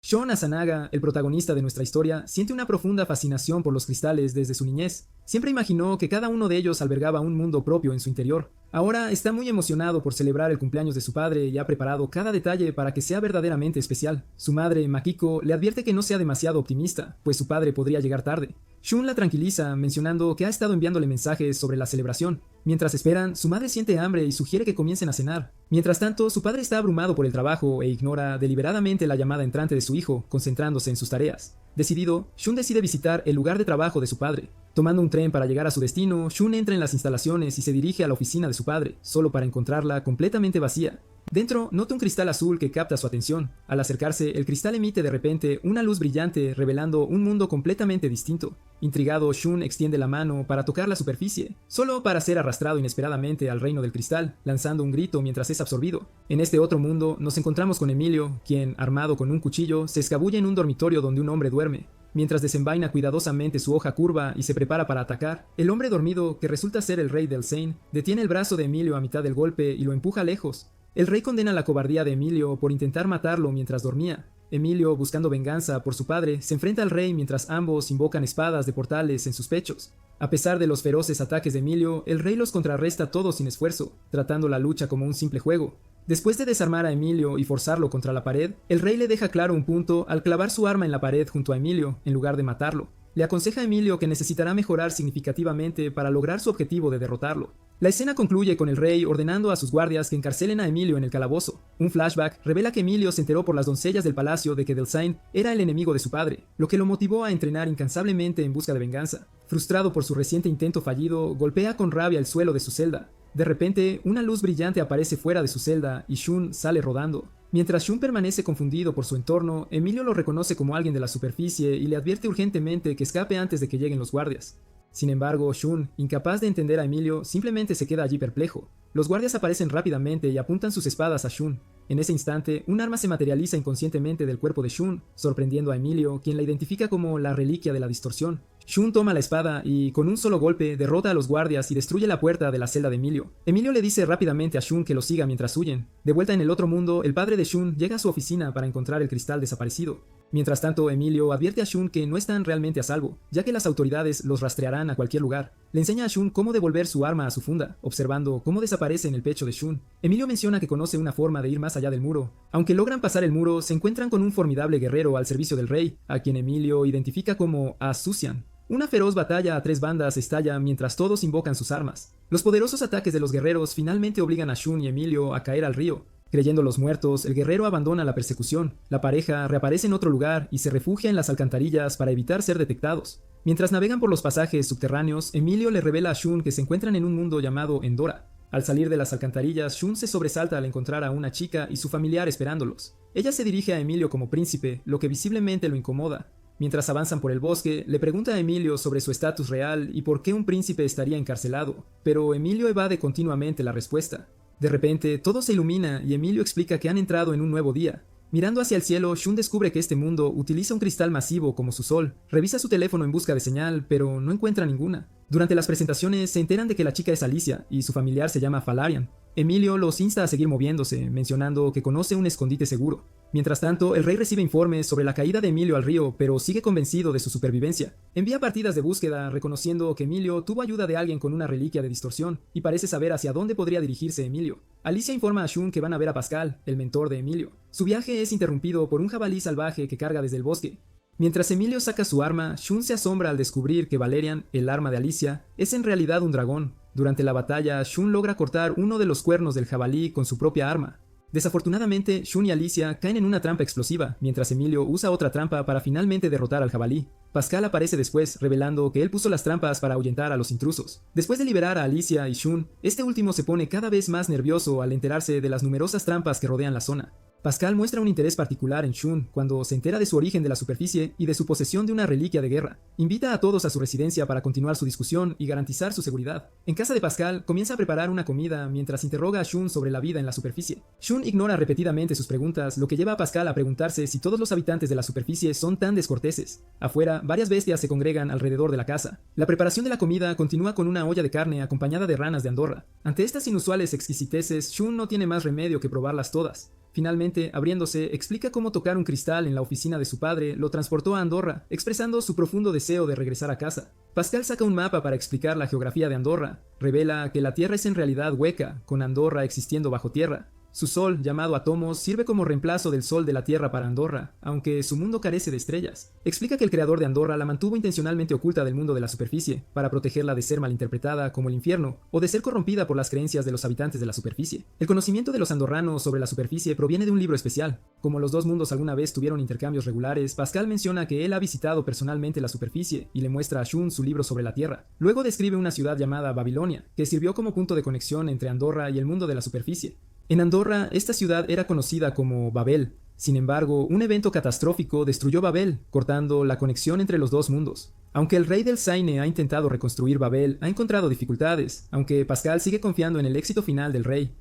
Shun Asanaga, el protagonista de nuestra historia, siente una profunda fascinación por los cristales desde su niñez. Siempre imaginó que cada uno de ellos albergaba un mundo propio en su interior. Ahora está muy emocionado por celebrar el cumpleaños de su padre y ha preparado cada detalle para que sea verdaderamente especial. Su madre, Makiko, le advierte que no sea demasiado optimista, pues su padre podría llegar tarde. Shun la tranquiliza, mencionando que ha estado enviándole mensajes sobre la celebración. Mientras esperan, su madre siente hambre y sugiere que comiencen a cenar. Mientras tanto, su padre está abrumado por el trabajo e ignora deliberadamente la llamada entrante de su hijo, concentrándose en sus tareas. Decidido, Shun decide visitar el lugar de trabajo de su padre. Tomando un tren para llegar a su destino, Shun entra en las instalaciones y se dirige a la oficina de su padre, solo para encontrarla completamente vacía. Dentro, nota un cristal azul que capta su atención. Al acercarse, el cristal emite de repente una luz brillante, revelando un mundo completamente distinto. Intrigado, Shun extiende la mano para tocar la superficie, solo para ser arrastrado inesperadamente al reino del cristal, lanzando un grito mientras es absorbido. En este otro mundo, nos encontramos con Emilio, quien, armado con un cuchillo, se escabulle en un dormitorio donde un hombre duerme. Mientras desenvaina cuidadosamente su hoja curva y se prepara para atacar, el hombre dormido, que resulta ser el rey del Seine, detiene el brazo de Emilio a mitad del golpe y lo empuja lejos. El rey condena la cobardía de Emilio por intentar matarlo mientras dormía. Emilio, buscando venganza por su padre, se enfrenta al rey mientras ambos invocan espadas de portales en sus pechos. A pesar de los feroces ataques de Emilio, el rey los contrarresta todos sin esfuerzo, tratando la lucha como un simple juego. Después de desarmar a Emilio y forzarlo contra la pared, el rey le deja claro un punto al clavar su arma en la pared junto a Emilio, en lugar de matarlo. Le aconseja a Emilio que necesitará mejorar significativamente para lograr su objetivo de derrotarlo. La escena concluye con el rey ordenando a sus guardias que encarcelen a Emilio en el calabozo. Un flashback revela que Emilio se enteró por las doncellas del palacio de que Delsain era el enemigo de su padre, lo que lo motivó a entrenar incansablemente en busca de venganza. Frustrado por su reciente intento fallido, golpea con rabia el suelo de su celda. De repente, una luz brillante aparece fuera de su celda y Shun sale rodando. Mientras Shun permanece confundido por su entorno, Emilio lo reconoce como alguien de la superficie y le advierte urgentemente que escape antes de que lleguen los guardias. Sin embargo, Shun, incapaz de entender a Emilio, simplemente se queda allí perplejo. Los guardias aparecen rápidamente y apuntan sus espadas a Shun. En ese instante, un arma se materializa inconscientemente del cuerpo de Shun, sorprendiendo a Emilio, quien la identifica como la reliquia de la distorsión. Shun toma la espada y, con un solo golpe, derrota a los guardias y destruye la puerta de la celda de Emilio. Emilio le dice rápidamente a Shun que lo siga mientras huyen. De vuelta en el otro mundo, el padre de Shun llega a su oficina para encontrar el cristal desaparecido. Mientras tanto, Emilio advierte a Shun que no están realmente a salvo, ya que las autoridades los rastrearán a cualquier lugar. Le enseña a Shun cómo devolver su arma a su funda, observando cómo desaparece en el pecho de Shun. Emilio menciona que conoce una forma de ir más allá del muro. Aunque logran pasar el muro, se encuentran con un formidable guerrero al servicio del rey, a quien Emilio identifica como Asucian. Una feroz batalla a tres bandas estalla mientras todos invocan sus armas. Los poderosos ataques de los guerreros finalmente obligan a Shun y Emilio a caer al río. Creyéndolos muertos, el guerrero abandona la persecución. La pareja reaparece en otro lugar y se refugia en las alcantarillas para evitar ser detectados. Mientras navegan por los pasajes subterráneos, Emilio le revela a Shun que se encuentran en un mundo llamado Endora. Al salir de las alcantarillas, Shun se sobresalta al encontrar a una chica y su familiar esperándolos. Ella se dirige a Emilio como príncipe, lo que visiblemente lo incomoda. Mientras avanzan por el bosque, le pregunta a Emilio sobre su estatus real y por qué un príncipe estaría encarcelado, pero Emilio evade continuamente la respuesta. De repente, todo se ilumina y Emilio explica que han entrado en un nuevo día. Mirando hacia el cielo, Shun descubre que este mundo utiliza un cristal masivo como su sol. Revisa su teléfono en busca de señal, pero no encuentra ninguna. Durante las presentaciones se enteran de que la chica es Alicia y su familiar se llama Falarian. Emilio los insta a seguir moviéndose, mencionando que conoce un escondite seguro. Mientras tanto, el rey recibe informes sobre la caída de Emilio al río, pero sigue convencido de su supervivencia. Envía partidas de búsqueda, reconociendo que Emilio tuvo ayuda de alguien con una reliquia de distorsión, y parece saber hacia dónde podría dirigirse Emilio. Alicia informa a Shun que van a ver a Pascal, el mentor de Emilio. Su viaje es interrumpido por un jabalí salvaje que carga desde el bosque. Mientras Emilio saca su arma, Shun se asombra al descubrir que Valerian, el arma de Alicia, es en realidad un dragón. Durante la batalla, Shun logra cortar uno de los cuernos del jabalí con su propia arma. Desafortunadamente, Shun y Alicia caen en una trampa explosiva, mientras Emilio usa otra trampa para finalmente derrotar al jabalí. Pascal aparece después, revelando que él puso las trampas para ahuyentar a los intrusos. Después de liberar a Alicia y Shun, este último se pone cada vez más nervioso al enterarse de las numerosas trampas que rodean la zona. Pascal muestra un interés particular en Shun cuando se entera de su origen de la superficie y de su posesión de una reliquia de guerra. Invita a todos a su residencia para continuar su discusión y garantizar su seguridad. En casa de Pascal, comienza a preparar una comida mientras interroga a Shun sobre la vida en la superficie. Shun ignora repetidamente sus preguntas, lo que lleva a Pascal a preguntarse si todos los habitantes de la superficie son tan descorteses. Afuera, varias bestias se congregan alrededor de la casa. La preparación de la comida continúa con una olla de carne acompañada de ranas de Andorra. Ante estas inusuales exquisiteces, Shun no tiene más remedio que probarlas todas. Finalmente, abriéndose, explica cómo tocar un cristal en la oficina de su padre lo transportó a Andorra, expresando su profundo deseo de regresar a casa. Pascal saca un mapa para explicar la geografía de Andorra. Revela que la Tierra es en realidad hueca, con Andorra existiendo bajo tierra. Su sol, llamado Atomos, sirve como reemplazo del sol de la Tierra para Andorra, aunque su mundo carece de estrellas. Explica que el creador de Andorra la mantuvo intencionalmente oculta del mundo de la superficie, para protegerla de ser malinterpretada como el infierno, o de ser corrompida por las creencias de los habitantes de la superficie. El conocimiento de los andorranos sobre la superficie proviene de un libro especial. Como los dos mundos alguna vez tuvieron intercambios regulares, Pascal menciona que él ha visitado personalmente la superficie y le muestra a Shun su libro sobre la Tierra. Luego describe una ciudad llamada Babilonia, que sirvió como punto de conexión entre Andorra y el mundo de la superficie. En Andorra, esta ciudad era conocida como Babel. Sin embargo, un evento catastrófico destruyó Babel, cortando la conexión entre los dos mundos. Aunque el rey del Saine ha intentado reconstruir Babel, ha encontrado dificultades, aunque Pascal sigue confiando en el éxito final del rey.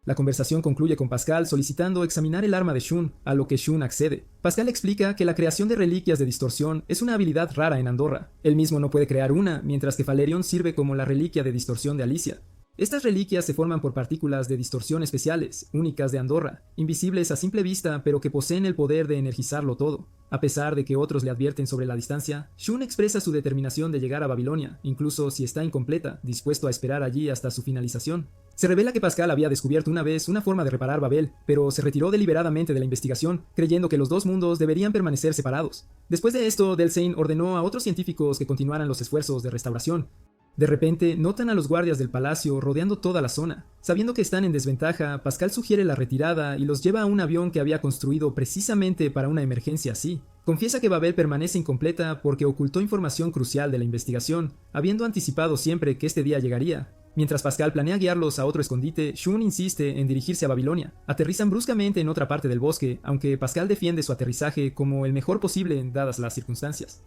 La conversación concluye con Pascal solicitando examinar el arma de Shun, a lo que Shun accede. Pascal explica que la creación de reliquias de distorsión es una habilidad rara en Andorra. Él mismo no puede crear una, mientras que Falerion sirve como la reliquia de distorsión de Alicia. Estas reliquias se forman por partículas de distorsión especiales, únicas de Andorra, invisibles a simple vista, pero que poseen el poder de energizarlo todo. A pesar de que otros le advierten sobre la distancia, Shun expresa su determinación de llegar a Babilonia, incluso si está incompleta, dispuesto a esperar allí hasta su finalización. Se revela que Pascal había descubierto una vez una forma de reparar Babel, pero se retiró deliberadamente de la investigación, creyendo que los dos mundos deberían permanecer separados. Después de esto, Delsein ordenó a otros científicos que continuaran los esfuerzos de restauración. De repente, notan a los guardias del palacio rodeando toda la zona. Sabiendo que están en desventaja, Pascal sugiere la retirada y los lleva a un avión que había construido precisamente para una emergencia así. Confiesa que Babel permanece incompleta porque ocultó información crucial de la investigación, habiendo anticipado siempre que este día llegaría. Mientras Pascal planea guiarlos a otro escondite, Shun insiste en dirigirse a Babilonia. Aterrizan bruscamente en otra parte del bosque, aunque Pascal defiende su aterrizaje como el mejor posible dadas las circunstancias.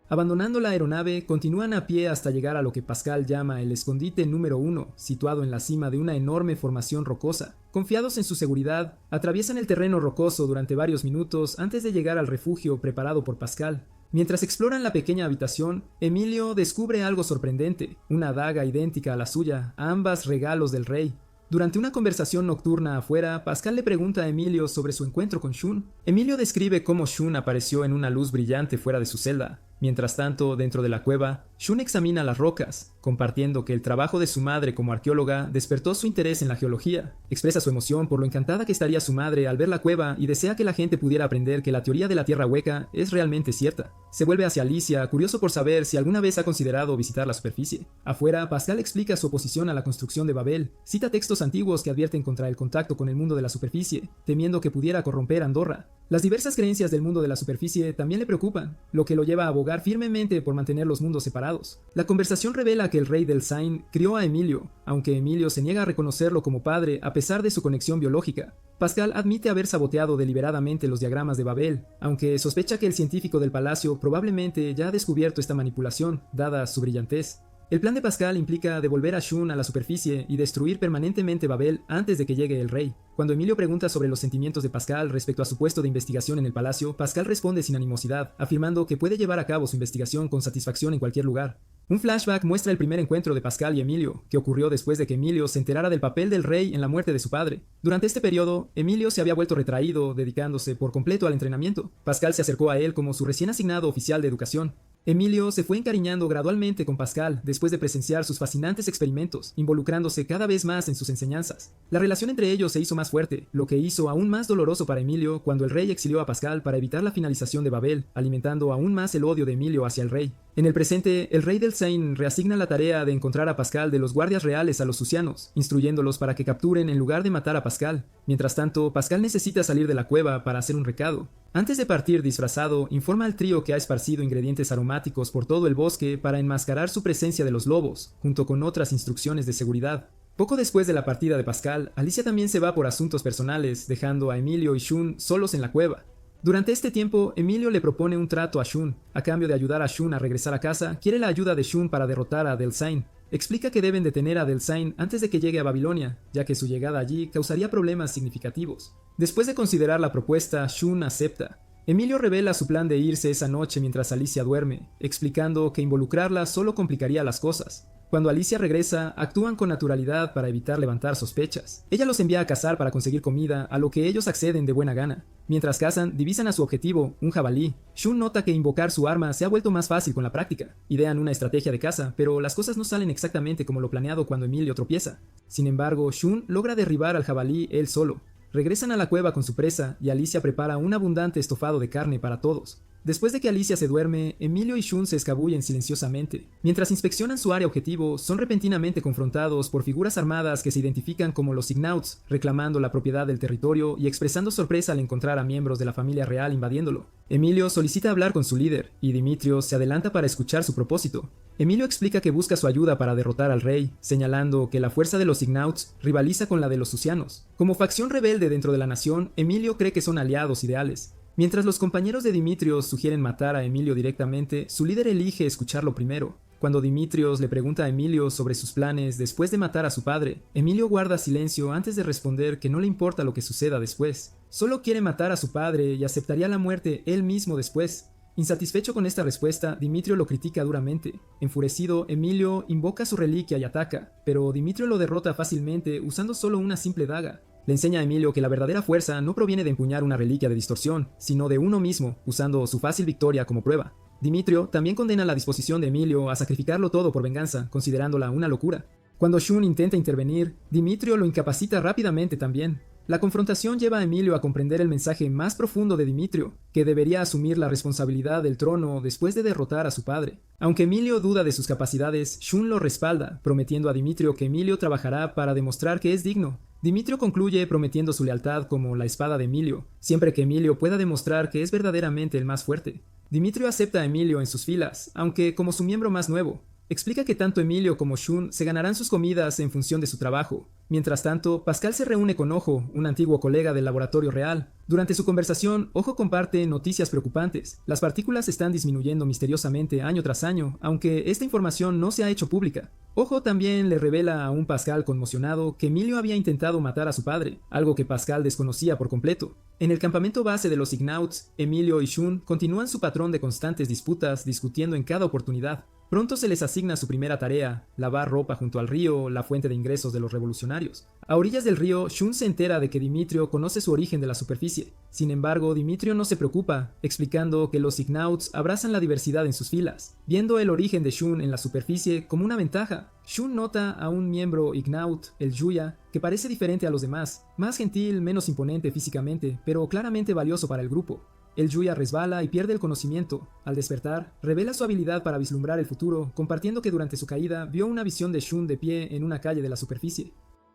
Abandonando la aeronave, continúan a pie hasta llegar a lo que Pascal llama el escondite número 1, situado en la cima de una enorme formación rocosa. Confiados en su seguridad, atraviesan el terreno rocoso durante varios minutos antes de llegar al refugio preparado por Pascal. Mientras exploran la pequeña habitación, Emilio descubre algo sorprendente, una daga idéntica a la suya, ambas regalos del rey. Durante una conversación nocturna afuera, Pascal le pregunta a Emilio sobre su encuentro con Shun. Emilio describe cómo Shun apareció en una luz brillante fuera de su celda. Mientras tanto, dentro de la cueva, Shun examina las rocas, compartiendo que el trabajo de su madre como arqueóloga despertó su interés en la geología. Expresa su emoción por lo encantada que estaría su madre al ver la cueva y desea que la gente pudiera aprender que la teoría de la tierra hueca es realmente cierta. Se vuelve hacia Alicia, curioso por saber si alguna vez ha considerado visitar la superficie. Afuera, Pascal explica su oposición a la construcción de Babel, cita textos antiguos que advierten contra el contacto con el mundo de la superficie, temiendo que pudiera corromper Andorra. Las diversas creencias del mundo de la superficie también le preocupan, lo que lo lleva a abogar firmemente por mantener los mundos separados. La conversación revela que el rey del Sain crió a Emilio, aunque Emilio se niega a reconocerlo como padre a pesar de su conexión biológica. Pascal admite haber saboteado deliberadamente los diagramas de Babel, aunque sospecha que el científico del palacio probablemente ya ha descubierto esta manipulación, dada su brillantez. El plan de Pascal implica devolver a Shun a la superficie y destruir permanentemente Babel antes de que llegue el rey. Cuando Emilio pregunta sobre los sentimientos de Pascal respecto a su puesto de investigación en el palacio, Pascal responde sin animosidad, afirmando que puede llevar a cabo su investigación con satisfacción en cualquier lugar. Un flashback muestra el primer encuentro de Pascal y Emilio, que ocurrió después de que Emilio se enterara del papel del rey en la muerte de su padre. Durante este periodo, Emilio se había vuelto retraído, dedicándose por completo al entrenamiento. Pascal se acercó a él como su recién asignado oficial de educación. Emilio se fue encariñando gradualmente con Pascal después de presenciar sus fascinantes experimentos, involucrándose cada vez más en sus enseñanzas. La relación entre ellos se hizo más fuerte, lo que hizo aún más doloroso para Emilio cuando el rey exilió a Pascal para evitar la finalización de Babel, alimentando aún más el odio de Emilio hacia el rey. En el presente, el rey del Sain reasigna la tarea de encontrar a Pascal de los guardias reales a los Susianos, instruyéndolos para que capturen en lugar de matar a Pascal. Mientras tanto, Pascal necesita salir de la cueva para hacer un recado. Antes de partir disfrazado, informa al trío que ha esparcido ingredientes aromáticos por todo el bosque para enmascarar su presencia de los lobos, junto con otras instrucciones de seguridad. Poco después de la partida de Pascal, Alicia también se va por asuntos personales, dejando a Emilio y Shun solos en la cueva. Durante este tiempo, Emilio le propone un trato a Shun. A cambio de ayudar a Shun a regresar a casa, quiere la ayuda de Shun para derrotar a Delsain. Explica que deben detener a Delsain antes de que llegue a Babilonia, ya que su llegada allí causaría problemas significativos. Después de considerar la propuesta, Shun acepta. Emilio revela su plan de irse esa noche mientras Alicia duerme, explicando que involucrarla solo complicaría las cosas. Cuando Alicia regresa, actúan con naturalidad para evitar levantar sospechas. Ella los envía a cazar para conseguir comida, a lo que ellos acceden de buena gana. Mientras cazan, divisan a su objetivo, un jabalí. Shun nota que invocar su arma se ha vuelto más fácil con la práctica. Idean una estrategia de caza, pero las cosas no salen exactamente como lo planeado cuando Emilio tropieza. Sin embargo, Shun logra derribar al jabalí él solo. Regresan a la cueva con su presa y Alicia prepara un abundante estofado de carne para todos. Después de que Alicia se duerme, Emilio y Shun se escabullen silenciosamente. Mientras inspeccionan su área objetivo, son repentinamente confrontados por figuras armadas que se identifican como los Ignauts, reclamando la propiedad del territorio y expresando sorpresa al encontrar a miembros de la familia real invadiéndolo. Emilio solicita hablar con su líder, y Dimitrios se adelanta para escuchar su propósito. Emilio explica que busca su ayuda para derrotar al rey, señalando que la fuerza de los Ignauts rivaliza con la de los Susianos. Como facción rebelde dentro de la nación, Emilio cree que son aliados ideales. Mientras los compañeros de Dimitrios sugieren matar a Emilio directamente, su líder elige escucharlo primero. Cuando Dimitrios le pregunta a Emilio sobre sus planes después de matar a su padre, Emilio guarda silencio antes de responder que no le importa lo que suceda después. Solo quiere matar a su padre y aceptaría la muerte él mismo después. Insatisfecho con esta respuesta, Dimitrio lo critica duramente. Enfurecido, Emilio invoca su reliquia y ataca, pero Dimitrio lo derrota fácilmente usando solo una simple daga. Le enseña a Emilio que la verdadera fuerza no proviene de empuñar una reliquia de distorsión, sino de uno mismo, usando su fácil victoria como prueba. Dimitrio también condena la disposición de Emilio a sacrificarlo todo por venganza, considerándola una locura. Cuando Shun intenta intervenir, Dimitrio lo incapacita rápidamente también. La confrontación lleva a Emilio a comprender el mensaje más profundo de Dimitrio, que debería asumir la responsabilidad del trono después de derrotar a su padre. Aunque Emilio duda de sus capacidades, Shun lo respalda, prometiendo a Dimitrio que Emilio trabajará para demostrar que es digno. Dimitrio concluye prometiendo su lealtad como la espada de Emilio, siempre que Emilio pueda demostrar que es verdaderamente el más fuerte. Dimitrio acepta a Emilio en sus filas, aunque como su miembro más nuevo. Explica que tanto Emilio como Shun se ganarán sus comidas en función de su trabajo. Mientras tanto, Pascal se reúne con Ojo, un antiguo colega del laboratorio real. Durante su conversación, Ojo comparte noticias preocupantes. Las partículas están disminuyendo misteriosamente año tras año, aunque esta información no se ha hecho pública. Ojo también le revela a un Pascal conmocionado que Emilio había intentado matar a su padre, algo que Pascal desconocía por completo. En el campamento base de los Ignauts, Emilio y Shun continúan su patrón de constantes disputas, discutiendo en cada oportunidad. Pronto se les asigna su primera tarea, lavar ropa junto al río, la fuente de ingresos de los revolucionarios. A orillas del río, Shun se entera de que Dimitrio conoce su origen de la superficie. Sin embargo, Dimitrio no se preocupa, explicando que los Ignauts abrazan la diversidad en sus filas, viendo el origen de Shun en la superficie como una ventaja. Shun nota a un miembro Ignaut, el Yuya, que parece diferente a los demás, más gentil, menos imponente físicamente, pero claramente valioso para el grupo. El Yuya resbala y pierde el conocimiento. Al despertar, revela su habilidad para vislumbrar el futuro, compartiendo que durante su caída vio una visión de Shun de pie en una calle de la superficie.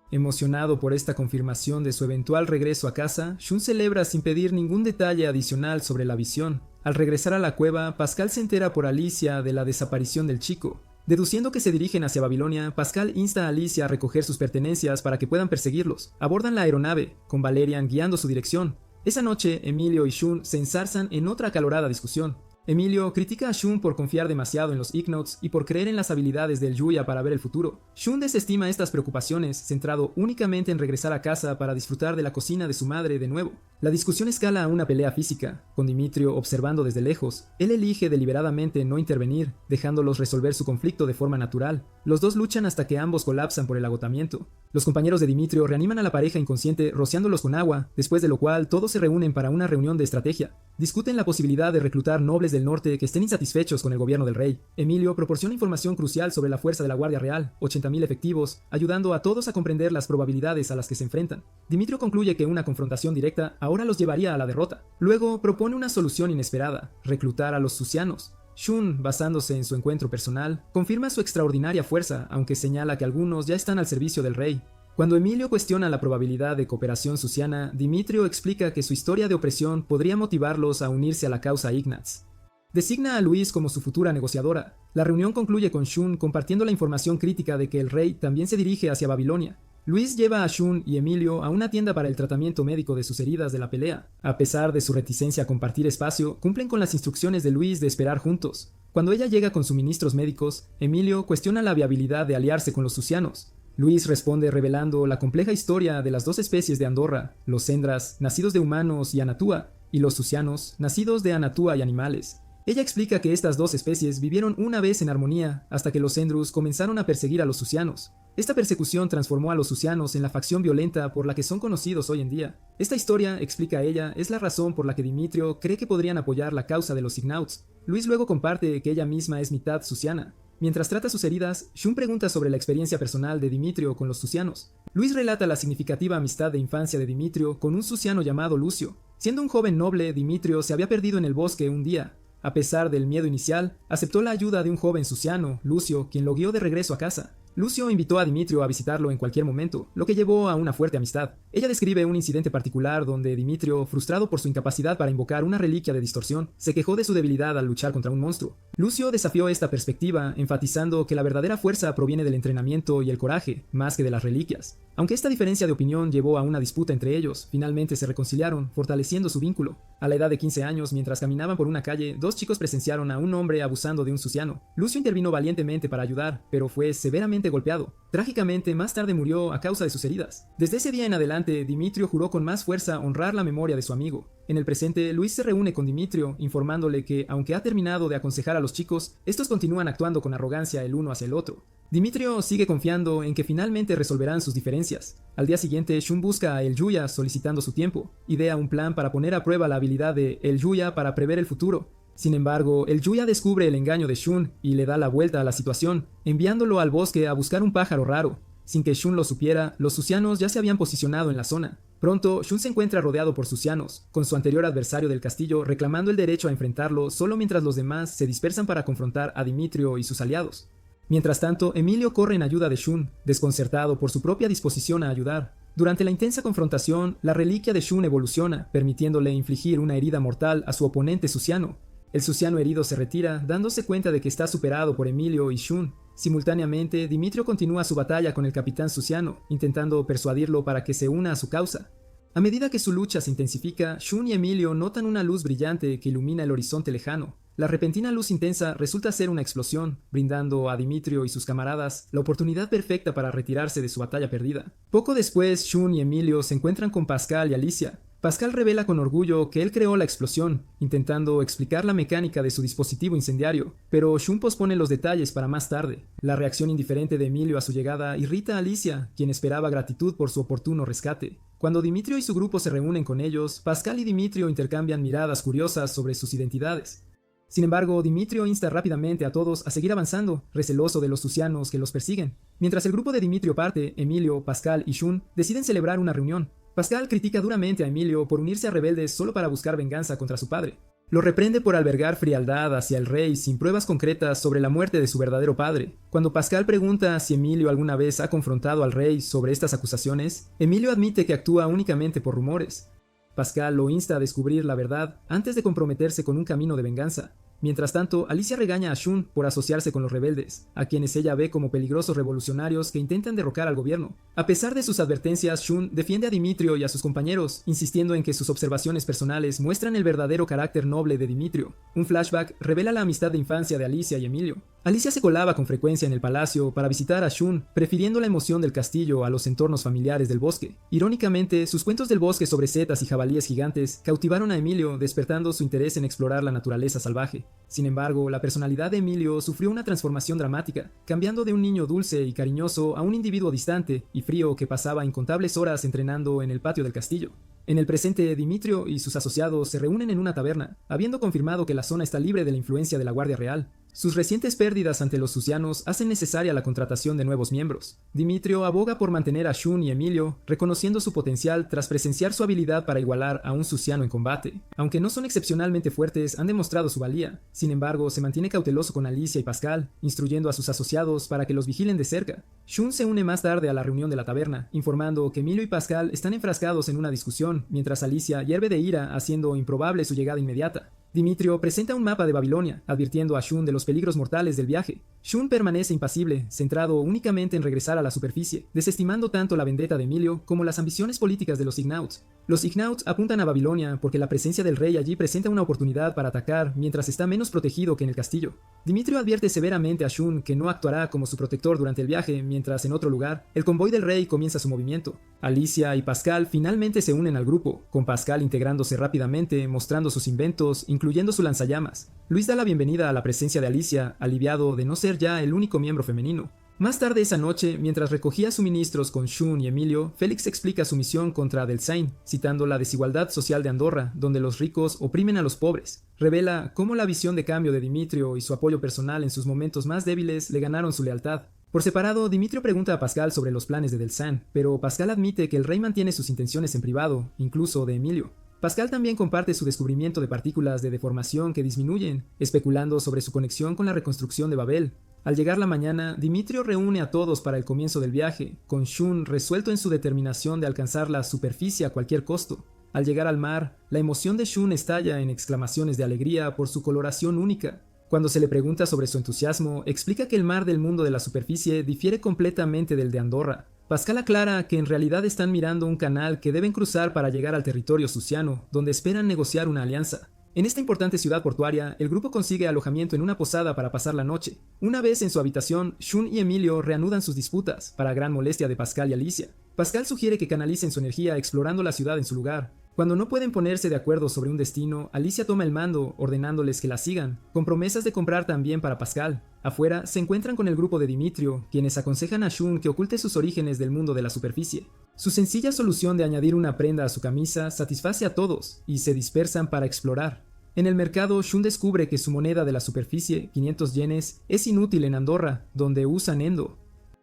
Emocionado por esta confirmación de su eventual regreso a casa, Shun celebra sin pedir ningún detalle adicional sobre la visión. Al regresar a la cueva, Pascal se entera por Alicia de la desaparición del chico. Deduciendo que se dirigen hacia Babilonia, Pascal insta a Alicia a recoger sus pertenencias para que puedan perseguirlos. Abordan la aeronave, con Valerian guiando su dirección. Esa noche, Emilio y Shun se enzarzan en otra acalorada discusión. Emilio critica a Shun por confiar demasiado en los Ignauts y por creer en las habilidades del Yuya para ver el futuro. Shun desestima estas preocupaciones, centrado únicamente en regresar a casa para disfrutar de la cocina de su madre de nuevo. La discusión escala a una pelea física, con Dimitrio observando desde lejos. Él elige deliberadamente no intervenir, dejándolos resolver su conflicto de forma natural. Los dos luchan hasta que ambos colapsan por el agotamiento. Los compañeros de Dimitrio reaniman a la pareja inconsciente rociándolos con agua, después de lo cual todos se reúnen para una reunión de estrategia. Discuten la posibilidad de reclutar nobles del norte que estén insatisfechos con el gobierno del rey. Emilio proporciona información crucial sobre la fuerza de la Guardia Real, 80.000 efectivos, ayudando a todos a comprender las probabilidades a las que se enfrentan. Dimitrio concluye que una confrontación directa ahora los llevaría a la derrota. Luego propone una solución inesperada, reclutar a los Susianos. Shun, basándose en su encuentro personal, confirma su extraordinaria fuerza, aunque señala que algunos ya están al servicio del rey. Cuando Emilio cuestiona la probabilidad de cooperación susiana, Dimitrio explica que su historia de opresión podría motivarlos a unirse a la causa Ignatz. Designa a Luis como su futura negociadora. La reunión concluye con Shun compartiendo la información crítica de que el rey también se dirige hacia Babilonia. Luis lleva a Shun y Emilio a una tienda para el tratamiento médico de sus heridas de la pelea. A pesar de su reticencia a compartir espacio, cumplen con las instrucciones de Luis de esperar juntos. Cuando ella llega con suministros médicos, Emilio cuestiona la viabilidad de aliarse con los susianos. Luis responde revelando la compleja historia de las dos especies de Andorra, los Endras, nacidos de humanos, y Anatua, y los Tsusianos, nacidos de Anatua y animales. Ella explica que estas dos especies vivieron una vez en armonía hasta que los Endrus comenzaron a perseguir a los Tsusianos. Esta persecución transformó a los Tsusianos en la facción violenta por la que son conocidos hoy en día. Esta historia, explica ella, es la razón por la que Dimitrio cree que podrían apoyar la causa de los Signauts. Luis luego comparte que ella misma es mitad Tsusiana. Mientras trata sus heridas, Shun pregunta sobre la experiencia personal de Dimitrio con los Tsusianos. Luis relata la significativa amistad de infancia de Dimitrio con un Tsusiano llamado Lucio. Siendo un joven noble, Dimitrio se había perdido en el bosque un día. A pesar del miedo inicial, aceptó la ayuda de un joven Tsusiano, Lucio, quien lo guió de regreso a casa. Lucio invitó a Dimitrio a visitarlo en cualquier momento, lo que llevó a una fuerte amistad. Ella describe un incidente particular donde Dimitrio, frustrado por su incapacidad para invocar una reliquia de distorsión, se quejó de su debilidad al luchar contra un monstruo. Lucio desafió esta perspectiva, enfatizando que la verdadera fuerza proviene del entrenamiento y el coraje, más que de las reliquias. Aunque esta diferencia de opinión llevó a una disputa entre ellos, finalmente se reconciliaron, fortaleciendo su vínculo. A la edad de 15 años, mientras caminaban por una calle, dos chicos presenciaron a un hombre abusando de un Tsusiano. Lucio intervino valientemente para ayudar, pero fue severamente golpeado. Trágicamente, más tarde murió a causa de sus heridas. Desde ese día en adelante, Dimitrio juró con más fuerza honrar la memoria de su amigo. En el presente, Luis se reúne con Dimitrio, informándole que, aunque ha terminado de aconsejar a los chicos, estos continúan actuando con arrogancia el uno hacia el otro. Dimitrio sigue confiando en que finalmente resolverán sus diferencias. Al día siguiente, Shun busca a El Yuya solicitando su tiempo. Idea un plan para poner a prueba la habilidad de El Yuya para prever el futuro. Sin embargo, el Yuya descubre el engaño de Shun y le da la vuelta a la situación, enviándolo al bosque a buscar un pájaro raro. Sin que Shun lo supiera, los Tsusianos ya se habían posicionado en la zona. Pronto, Shun se encuentra rodeado por Tsusianos, con su anterior adversario del castillo reclamando el derecho a enfrentarlo solo mientras los demás se dispersan para confrontar a Dimitrio y sus aliados. Mientras tanto, Emilio corre en ayuda de Shun, desconcertado por su propia disposición a ayudar. Durante la intensa confrontación, la reliquia de Shun evoluciona, permitiéndole infligir una herida mortal a su oponente Tsusiano. El Tsusiano herido se retira, dándose cuenta de que está superado por Emilio y Shun. Simultáneamente, Dimitrio continúa su batalla con el capitán Tsusiano, intentando persuadirlo para que se una a su causa. A medida que su lucha se intensifica, Shun y Emilio notan una luz brillante que ilumina el horizonte lejano. La repentina luz intensa resulta ser una explosión, brindando a Dimitrio y sus camaradas la oportunidad perfecta para retirarse de su batalla perdida. Poco después, Shun y Emilio se encuentran con Pascal y Alicia. Pascal revela con orgullo que él creó la explosión, intentando explicar la mecánica de su dispositivo incendiario, pero Shun pospone los detalles para más tarde. La reacción indiferente de Emilio a su llegada irrita a Alicia, quien esperaba gratitud por su oportuno rescate. Cuando Dimitrio y su grupo se reúnen con ellos, Pascal y Dimitrio intercambian miradas curiosas sobre sus identidades. Sin embargo, Dimitrio insta rápidamente a todos a seguir avanzando, receloso de los Tsusianos que los persiguen. Mientras el grupo de Dimitrio parte, Emilio, Pascal y Shun deciden celebrar una reunión. Pascal critica duramente a Emilio por unirse a rebeldes solo para buscar venganza contra su padre. Lo reprende por albergar frialdad hacia el rey sin pruebas concretas sobre la muerte de su verdadero padre. Cuando Pascal pregunta si Emilio alguna vez ha confrontado al rey sobre estas acusaciones, Emilio admite que actúa únicamente por rumores. Pascal lo insta a descubrir la verdad antes de comprometerse con un camino de venganza. Mientras tanto, Alicia regaña a Shun por asociarse con los rebeldes, a quienes ella ve como peligrosos revolucionarios que intentan derrocar al gobierno. A pesar de sus advertencias, Shun defiende a Dimitrio y a sus compañeros, insistiendo en que sus observaciones personales muestran el verdadero carácter noble de Dimitrio. Un flashback revela la amistad de infancia de Alicia y Emilio. Alicia se colaba con frecuencia en el palacio para visitar a Shun, prefiriendo la emoción del castillo a los entornos familiares del bosque. Irónicamente, sus cuentos del bosque sobre setas y jabalíes gigantes cautivaron a Emilio, despertando su interés en explorar la naturaleza salvaje. Sin embargo, la personalidad de Emilio sufrió una transformación dramática, cambiando de un niño dulce y cariñoso a un individuo distante y frío que pasaba incontables horas entrenando en el patio del castillo. En el presente, Dimitrio y sus asociados se reúnen en una taberna, habiendo confirmado que la zona está libre de la influencia de la Guardia Real. Sus recientes pérdidas ante los Tsusianos hacen necesaria la contratación de nuevos miembros. Dimitrio aboga por mantener a Shun y Emilio, reconociendo su potencial tras presenciar su habilidad para igualar a un Tsusiano en combate. Aunque no son excepcionalmente fuertes, han demostrado su valía. Sin embargo, se mantiene cauteloso con Alicia y Pascal, instruyendo a sus asociados para que los vigilen de cerca. Shun se une más tarde a la reunión de la taberna, informando que Emilio y Pascal están enfrascados en una discusión, mientras Alicia hierve de ira, haciendo improbable su llegada inmediata. Dimitrio presenta un mapa de Babilonia, advirtiendo a Shun de los peligros mortales del viaje. Shun permanece impasible, centrado únicamente en regresar a la superficie, desestimando tanto la vendetta de Emilio como las ambiciones políticas de los Signauts. Los Ignauts apuntan a Babilonia porque la presencia del rey allí presenta una oportunidad para atacar mientras está menos protegido que en el castillo. Dimitrio advierte severamente a Shun que no actuará como su protector durante el viaje, mientras en otro lugar, el convoy del rey comienza su movimiento. Alicia y Pascal finalmente se unen al grupo, con Pascal integrándose rápidamente, mostrando sus inventos, incluyendo su lanzallamas. Luis da la bienvenida a la presencia de Alicia, aliviado de no ser ya el único miembro femenino. Más tarde esa noche, mientras recogía suministros con Shun y Emilio, Félix explica su misión contra Delsain, citando la desigualdad social de Andorra, donde los ricos oprimen a los pobres. Revela cómo la visión de cambio de Dimitrio y su apoyo personal en sus momentos más débiles le ganaron su lealtad. Por separado, Dimitrio pregunta a Pascal sobre los planes de Delsain, pero Pascal admite que el rey mantiene sus intenciones en privado, incluso de Emilio. Pascal también comparte su descubrimiento de partículas de deformación que disminuyen, especulando sobre su conexión con la reconstrucción de Babel. Al llegar la mañana, Dimitrio reúne a todos para el comienzo del viaje, con Shun resuelto en su determinación de alcanzar la superficie a cualquier costo. Al llegar al mar, la emoción de Shun estalla en exclamaciones de alegría por su coloración única. Cuando se le pregunta sobre su entusiasmo, explica que el mar del mundo de la superficie difiere completamente del de Andorra. Pascal aclara que en realidad están mirando un canal que deben cruzar para llegar al territorio susiano, donde esperan negociar una alianza. En esta importante ciudad portuaria, el grupo consigue alojamiento en una posada para pasar la noche. Una vez en su habitación, Shun y Emilio reanudan sus disputas, para gran molestia de Pascal y Alicia. Pascal sugiere que canalicen su energía explorando la ciudad en su lugar. Cuando no pueden ponerse de acuerdo sobre un destino, Alicia toma el mando, ordenándoles que la sigan, con promesas de comprar también para Pascal. Afuera, se encuentran con el grupo de Dimitrio, quienes aconsejan a Shun que oculte sus orígenes del mundo de la superficie. Su sencilla solución de añadir una prenda a su camisa satisface a todos, y se dispersan para explorar. En el mercado, Shun descubre que su moneda de la superficie, 500 yenes, es inútil en Andorra, donde usan endo.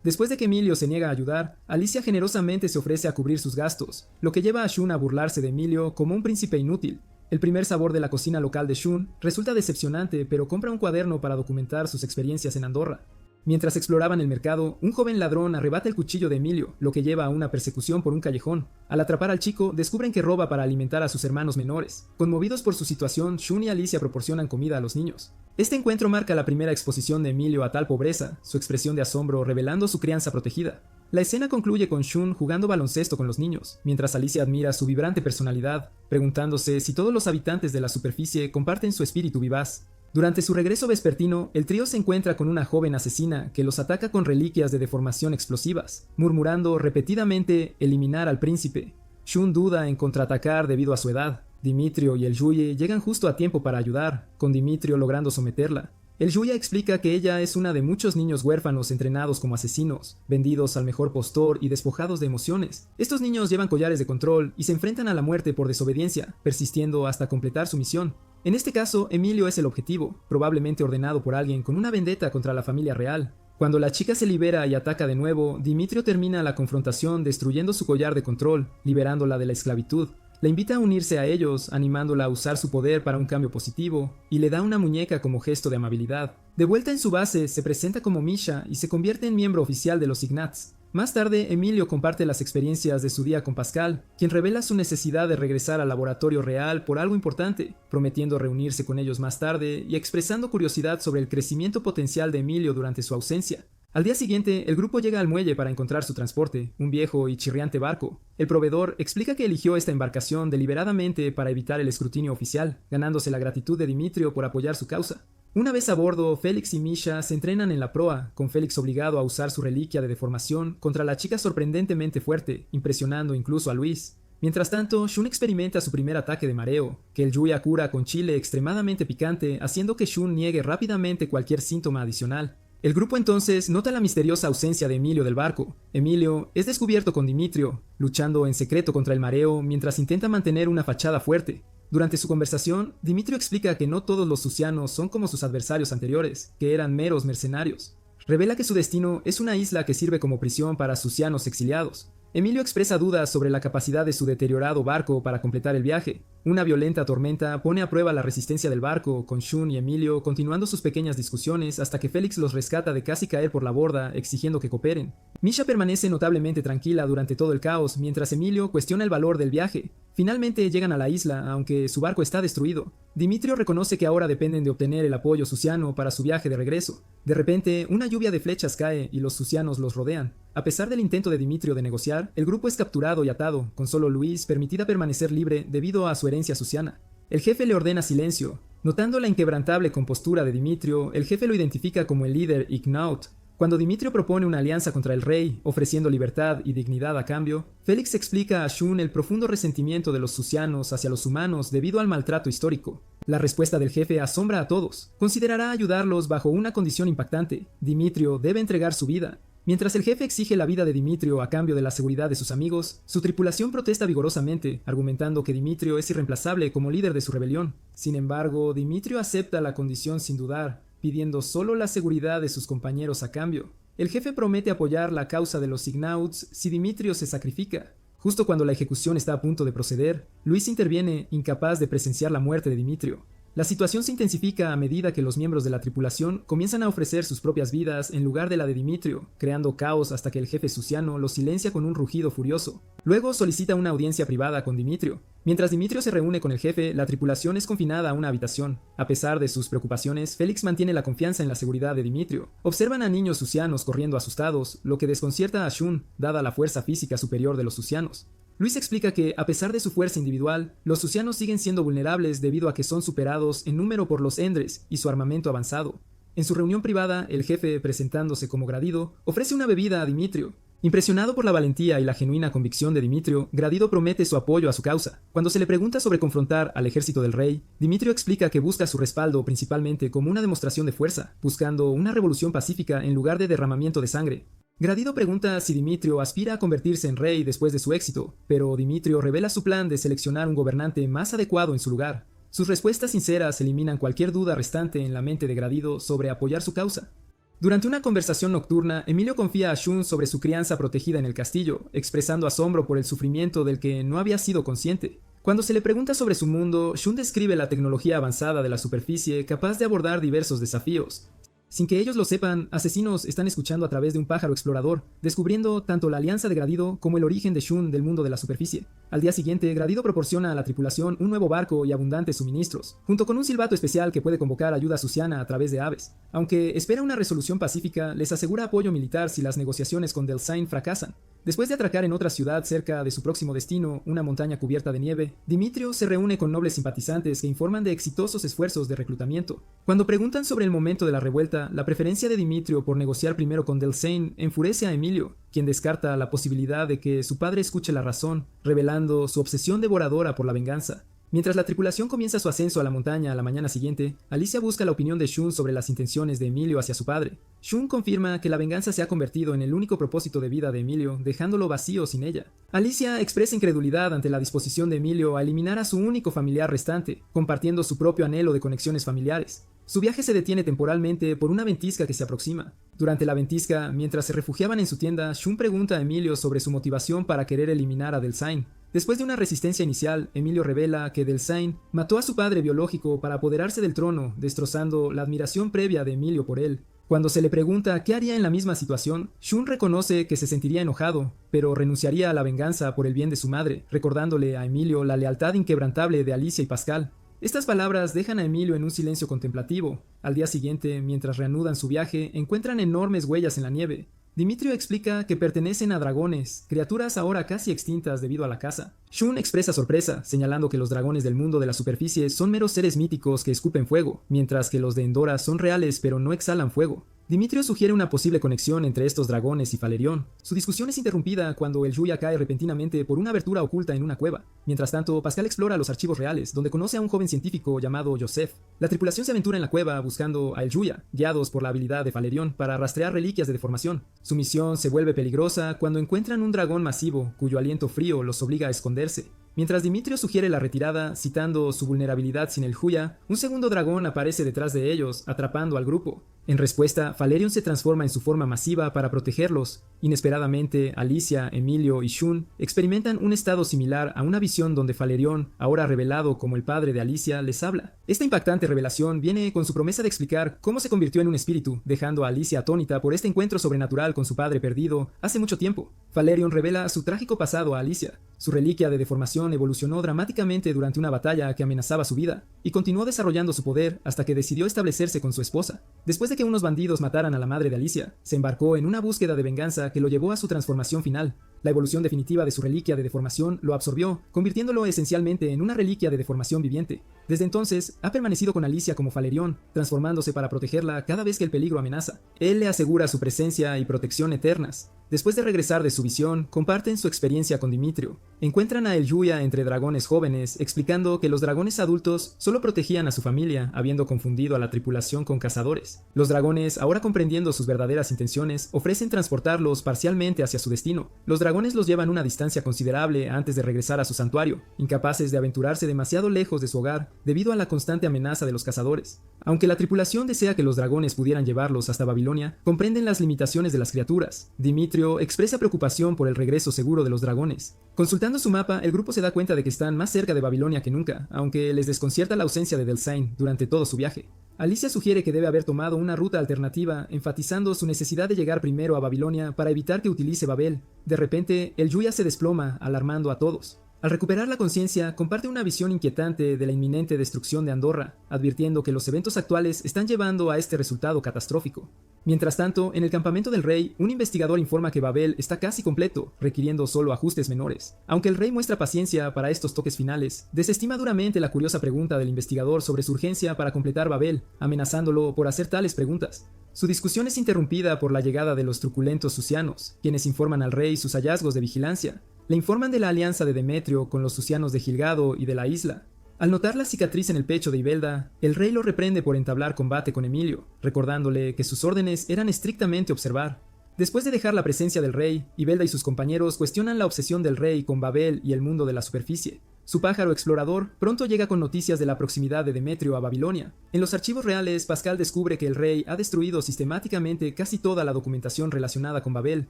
Después de que Emilio se niega a ayudar, Alicia generosamente se ofrece a cubrir sus gastos, lo que lleva a Shun a burlarse de Emilio como un príncipe inútil. El primer sabor de la cocina local de Shun resulta decepcionante, pero compra un cuaderno para documentar sus experiencias en Andorra. Mientras exploraban el mercado, un joven ladrón arrebata el cuchillo de Emilio, lo que lleva a una persecución por un callejón. Al atrapar al chico, descubren que roba para alimentar a sus hermanos menores. Conmovidos por su situación, Shun y Alicia proporcionan comida a los niños. Este encuentro marca la primera exposición de Emilio a tal pobreza, su expresión de asombro revelando su crianza protegida. La escena concluye con Shun jugando baloncesto con los niños, mientras Alicia admira su vibrante personalidad, preguntándose si todos los habitantes de la superficie comparten su espíritu vivaz. Durante su regreso vespertino, el trío se encuentra con una joven asesina que los ataca con reliquias de deformación explosivas, murmurando repetidamente eliminar al príncipe. Shun duda en contraatacar debido a su edad. Dimitrio y el Yuye llegan justo a tiempo para ayudar, con Dimitrio logrando someterla. El Yuya explica que ella es una de muchos niños huérfanos entrenados como asesinos, vendidos al mejor postor y despojados de emociones. Estos niños llevan collares de control y se enfrentan a la muerte por desobediencia, persistiendo hasta completar su misión. En este caso, Emilio es el objetivo, probablemente ordenado por alguien con una vendetta contra la familia real. Cuando la chica se libera y ataca de nuevo, Dimitrio termina la confrontación destruyendo su collar de control, liberándola de la esclavitud. La invita a unirse a ellos, animándola a usar su poder para un cambio positivo, y le da una muñeca como gesto de amabilidad. De vuelta en su base, se presenta como Misha y se convierte en miembro oficial de los Ignats. Más tarde, Emilio comparte las experiencias de su día con Pascal, quien revela su necesidad de regresar al laboratorio real por algo importante, prometiendo reunirse con ellos más tarde y expresando curiosidad sobre el crecimiento potencial de Emilio durante su ausencia. Al día siguiente, el grupo llega al muelle para encontrar su transporte, un viejo y chirriante barco. El proveedor explica que eligió esta embarcación deliberadamente para evitar el escrutinio oficial, ganándose la gratitud de Dimitrio por apoyar su causa. Una vez a bordo, Félix y Misha se entrenan en la proa, con Félix obligado a usar su reliquia de deformación contra la chica sorprendentemente fuerte, impresionando incluso a Luis. Mientras tanto, Shun experimenta su primer ataque de mareo, que el Yuya cura con chile extremadamente picante, haciendo que Shun niegue rápidamente cualquier síntoma adicional. El grupo entonces nota la misteriosa ausencia de Emilio del barco. Emilio es descubierto con Dimitrio, luchando en secreto contra el mareo mientras intenta mantener una fachada fuerte. Durante su conversación, Dimitrio explica que no todos los susianos son como sus adversarios anteriores, que eran meros mercenarios. Revela que su destino es una isla que sirve como prisión para susianos exiliados. Emilio expresa dudas sobre la capacidad de su deteriorado barco para completar el viaje. Una violenta tormenta pone a prueba la resistencia del barco, con Shun y Emilio continuando sus pequeñas discusiones hasta que Félix los rescata de casi caer por la borda, exigiendo que cooperen. Misha permanece notablemente tranquila durante todo el caos, mientras Emilio cuestiona el valor del viaje. Finalmente llegan a la isla, aunque su barco está destruido. Dimitrio reconoce que ahora dependen de obtener el apoyo susiano para su viaje de regreso. De repente, una lluvia de flechas cae y los susianos los rodean. A pesar del intento de Dimitrio de negociar, el grupo es capturado y atado, con solo Luis permitida permanecer libre debido a su herencia susiana. El jefe le ordena silencio. Notando la inquebrantable compostura de Dimitrio, el jefe lo identifica como el líder Ignaut. Cuando Dimitrio propone una alianza contra el rey, ofreciendo libertad y dignidad a cambio, Félix explica a Shun el profundo resentimiento de los susianos hacia los humanos debido al maltrato histórico. La respuesta del jefe asombra a todos. Considerará ayudarlos bajo una condición impactante. Dimitrio debe entregar su vida. Mientras el jefe exige la vida de Dimitrio a cambio de la seguridad de sus amigos, su tripulación protesta vigorosamente, argumentando que Dimitrio es irreemplazable como líder de su rebelión. Sin embargo, Dimitrio acepta la condición sin dudar, pidiendo solo la seguridad de sus compañeros a cambio. El jefe promete apoyar la causa de los Ignauts si Dimitrio se sacrifica. Justo cuando la ejecución está a punto de proceder, Luis interviene, incapaz de presenciar la muerte de Dimitrio. La situación se intensifica a medida que los miembros de la tripulación comienzan a ofrecer sus propias vidas en lugar de la de Dimitrio, creando caos hasta que el jefe susiano los silencia con un rugido furioso. Luego solicita una audiencia privada con Dimitrio. Mientras Dimitrio se reúne con el jefe, la tripulación es confinada a una habitación. A pesar de sus preocupaciones, Félix mantiene la confianza en la seguridad de Dimitrio. Observan a niños susianos corriendo asustados, lo que desconcierta a Shun, dada la fuerza física superior de los susianos. Luis explica que, a pesar de su fuerza individual, los susianos siguen siendo vulnerables debido a que son superados en número por los Endres y su armamento avanzado. En su reunión privada, el jefe, presentándose como Gradido, ofrece una bebida a Dimitrio. Impresionado por la valentía y la genuina convicción de Dimitrio, Gradido promete su apoyo a su causa. Cuando se le pregunta sobre confrontar al ejército del rey, Dimitrio explica que busca su respaldo principalmente como una demostración de fuerza, buscando una revolución pacífica en lugar de derramamiento de sangre. Gradido pregunta si Dimitrio aspira a convertirse en rey después de su éxito, pero Dimitrio revela su plan de seleccionar un gobernante más adecuado en su lugar. Sus respuestas sinceras eliminan cualquier duda restante en la mente de Gradido sobre apoyar su causa. Durante una conversación nocturna, Emilio confía a Shun sobre su crianza protegida en el castillo, expresando asombro por el sufrimiento del que no había sido consciente. Cuando se le pregunta sobre su mundo, Shun describe la tecnología avanzada de la superficie capaz de abordar diversos desafíos. Sin que ellos lo sepan, asesinos están escuchando a través de un pájaro explorador, descubriendo tanto la alianza de Gradido como el origen de Shun del mundo de la superficie. Al día siguiente, Gradido proporciona a la tripulación un nuevo barco y abundantes suministros, junto con un silbato especial que puede convocar ayuda susiana a través de aves. Aunque espera una resolución pacífica, les asegura apoyo militar si las negociaciones con Delsain fracasan. Después de atracar en otra ciudad cerca de su próximo destino, una montaña cubierta de nieve, Dimitrio se reúne con nobles simpatizantes que informan de exitosos esfuerzos de reclutamiento. Cuando preguntan sobre el momento de la revuelta, la preferencia de Dimitrio por negociar primero con Delsain enfurece a Emilio, quien descarta la posibilidad de que su padre escuche la razón, revelando su obsesión devoradora por la venganza. Mientras la tripulación comienza su ascenso a la montaña a la mañana siguiente, Alicia busca la opinión de Shun sobre las intenciones de Emilio hacia su padre. Shun confirma que la venganza se ha convertido en el único propósito de vida de Emilio, dejándolo vacío sin ella. Alicia expresa incredulidad ante la disposición de Emilio a eliminar a su único familiar restante, compartiendo su propio anhelo de conexiones familiares. Su viaje se detiene temporalmente por una ventisca que se aproxima. Durante la ventisca, mientras se refugiaban en su tienda, Shun pregunta a Emilio sobre su motivación para querer eliminar a Delsain. Después de una resistencia inicial, Emilio revela que Delsain mató a su padre biológico para apoderarse del trono, destrozando la admiración previa de Emilio por él. Cuando se le pregunta qué haría en la misma situación, Shun reconoce que se sentiría enojado, pero renunciaría a la venganza por el bien de su madre, recordándole a Emilio la lealtad inquebrantable de Alicia y Pascal. Estas palabras dejan a Emilio en un silencio contemplativo. Al día siguiente, mientras reanudan su viaje, encuentran enormes huellas en la nieve. Dimitrio explica que pertenecen a dragones, criaturas ahora casi extintas debido a la caza. Shun expresa sorpresa, señalando que los dragones del mundo de la superficie son meros seres míticos que escupen fuego, mientras que los de Endora son reales pero no exhalan fuego. Dimitrio sugiere una posible conexión entre estos dragones y Falerion. Su discusión es interrumpida cuando el Yuya cae repentinamente por una abertura oculta en una cueva. Mientras tanto, Pascal explora los archivos reales, donde conoce a un joven científico llamado Joseph. La tripulación se aventura en la cueva buscando a el Yuya, guiados por la habilidad de Falerion para rastrear reliquias de deformación. Su misión se vuelve peligrosa cuando encuentran un dragón masivo, cuyo aliento frío los obliga a esconderse. Mientras Dimitrio sugiere la retirada, citando su vulnerabilidad sin el Yuya, un segundo dragón aparece detrás de ellos, atrapando al grupo. En respuesta, Falerion se transforma en su forma masiva para protegerlos. Inesperadamente, Alicia, Emilio y Shun experimentan un estado similar a una visión donde Falerion, ahora revelado como el padre de Alicia, les habla. Esta impactante revelación viene con su promesa de explicar cómo se convirtió en un espíritu, dejando a Alicia atónita por este encuentro sobrenatural con su padre perdido hace mucho tiempo. Falerion revela su trágico pasado a Alicia. Su reliquia de deformación evolucionó dramáticamente durante una batalla que amenazaba su vida, y continuó desarrollando su poder hasta que decidió establecerse con su esposa. Después de que unos bandidos mataran a la madre de Alicia, se embarcó en una búsqueda de venganza que lo llevó a su transformación final. La evolución definitiva de su reliquia de deformación lo absorbió, convirtiéndolo esencialmente en una reliquia de deformación viviente. Desde entonces, ha permanecido con Alicia como Falerion, transformándose para protegerla cada vez que el peligro amenaza. Él le asegura su presencia y protección eternas. Después de regresar de su visión, comparten su experiencia con Dimitrio. Encuentran a Eljuya entre dragones jóvenes, explicando que los dragones adultos solo protegían a su familia, habiendo confundido a la tripulación con cazadores. Los dragones, ahora comprendiendo sus verdaderas intenciones, ofrecen transportarlos parcialmente hacia su destino. Los dragones los llevan una distancia considerable antes de regresar a su santuario, incapaces de aventurarse demasiado lejos de su hogar debido a la constante amenaza de los cazadores. Aunque la tripulación desea que los dragones pudieran llevarlos hasta Babilonia, comprenden las limitaciones de las criaturas. Dimitrio expresa preocupación por el regreso seguro de los dragones. Consultando su mapa, el grupo se da cuenta de que están más cerca de Babilonia que nunca, aunque les desconcierta la ausencia de Delsain durante todo su viaje. Alicia sugiere que debe haber tomado una ruta alternativa, enfatizando su necesidad de llegar primero a Babilonia para evitar que utilice Babel. De repente, Eljuya se desploma, alarmando a todos. Al recuperar la conciencia, comparte una visión inquietante de la inminente destrucción de Andorra, advirtiendo que los eventos actuales están llevando a este resultado catastrófico. Mientras tanto, en el campamento del rey, un investigador informa que Babel está casi completo, requiriendo solo ajustes menores. Aunque el rey muestra paciencia para estos toques finales, desestima duramente la curiosa pregunta del investigador sobre su urgencia para completar Babel, amenazándolo por hacer tales preguntas. Su discusión es interrumpida por la llegada de los truculentos susianos, quienes informan al rey sus hallazgos de vigilancia. Le informan de la alianza de Demetrio con los susianos de Gilgado y de la isla. Al notar la cicatriz en el pecho de Ibelda, el rey lo reprende por entablar combate con Emilio, recordándole que sus órdenes eran estrictamente observar. Después de dejar la presencia del rey, Ibelda y sus compañeros cuestionan la obsesión del rey con Babel y el mundo de la superficie. Su pájaro explorador pronto llega con noticias de la proximidad de Demetrio a Babilonia. En los archivos reales, Pascal descubre que el rey ha destruido sistemáticamente casi toda la documentación relacionada con Babel,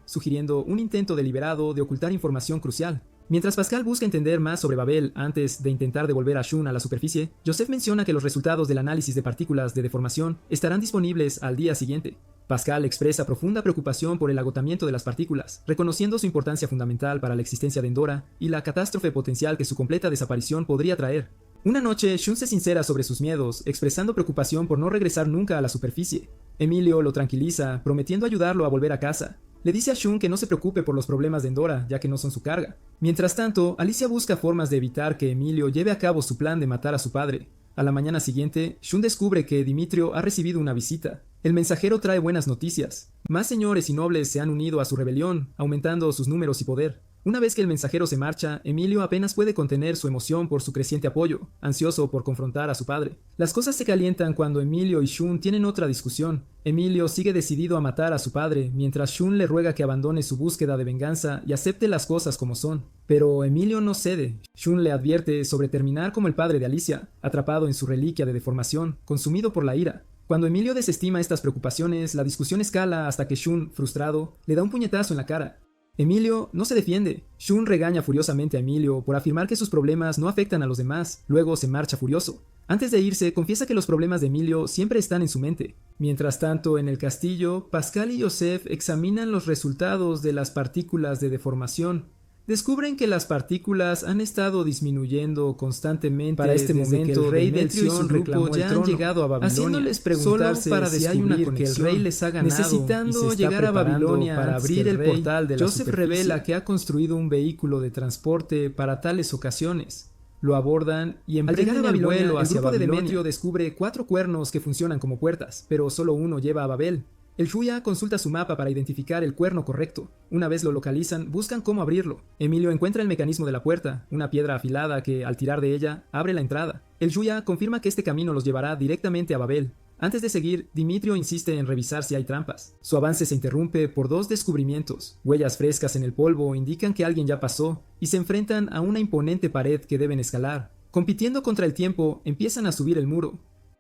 sugiriendo un intento deliberado de ocultar información crucial. Mientras Pascal busca entender más sobre Babel antes de intentar devolver a Shun a la superficie, Joseph menciona que los resultados del análisis de partículas de deformación estarán disponibles al día siguiente. Pascal expresa profunda preocupación por el agotamiento de las partículas, reconociendo su importancia fundamental para la existencia de Endora y la catástrofe potencial que su completa desaparición podría traer. Una noche, Shun se sincera sobre sus miedos, expresando preocupación por no regresar nunca a la superficie. Emilio lo tranquiliza, prometiendo ayudarlo a volver a casa. Le dice a Shun que no se preocupe por los problemas de Endora, ya que no son su carga. Mientras tanto, Alicia busca formas de evitar que Emilio lleve a cabo su plan de matar a su padre. A la mañana siguiente, Shun descubre que Dimitrio ha recibido una visita. El mensajero trae buenas noticias. Más señores y nobles se han unido a su rebelión, aumentando sus números y poder. Una vez que el mensajero se marcha, Emilio apenas puede contener su emoción por su creciente apoyo, ansioso por confrontar a su padre. Las cosas se calientan cuando Emilio y Shun tienen otra discusión. Emilio sigue decidido a matar a su padre, mientras Shun le ruega que abandone su búsqueda de venganza y acepte las cosas como son. Pero Emilio no cede. Shun le advierte sobre terminar como el padre de Alicia, atrapado en su reliquia de deformación, consumido por la ira. Cuando Emilio desestima estas preocupaciones, la discusión escala hasta que Shun, frustrado, le da un puñetazo en la cara. Emilio no se defiende. Shun regaña furiosamente a Emilio por afirmar que sus problemas no afectan a los demás, luego se marcha furioso. Antes de irse, confiesa que los problemas de Emilio siempre están en su mente. Mientras tanto, en el castillo, Pascal y Joseph examinan los resultados de las partículas de deformación. Descubren que las partículas han estado disminuyendo constantemente. Para este momento, el rey del Sion reclamó ya han llegado a Babilonia, haciéndoles preguntarse solo para si hay una conexión que el rey les ha ganado, necesitando llegar a Babilonia para abrir el portal de la Joseph revela que ha construido un vehículo de transporte para tales ocasiones. Lo abordan y emprenden el vuelo hacia Babilonia. El grupo de Demetrio descubre 4 cuernos que funcionan como puertas, pero solo uno lleva a Babel. El Shuya consulta su mapa para identificar el cuerno correcto. Una vez lo localizan, buscan cómo abrirlo. Emilio encuentra el mecanismo de la puerta, una piedra afilada que, al tirar de ella, abre la entrada. El Shuya confirma que este camino los llevará directamente a Babel. Antes de seguir, Dimitrio insiste en revisar si hay trampas. Su avance se interrumpe por 2 descubrimientos. Huellas frescas en el polvo indican que alguien ya pasó, y se enfrentan a una imponente pared que deben escalar. Compitiendo contra el tiempo, empiezan a subir el muro.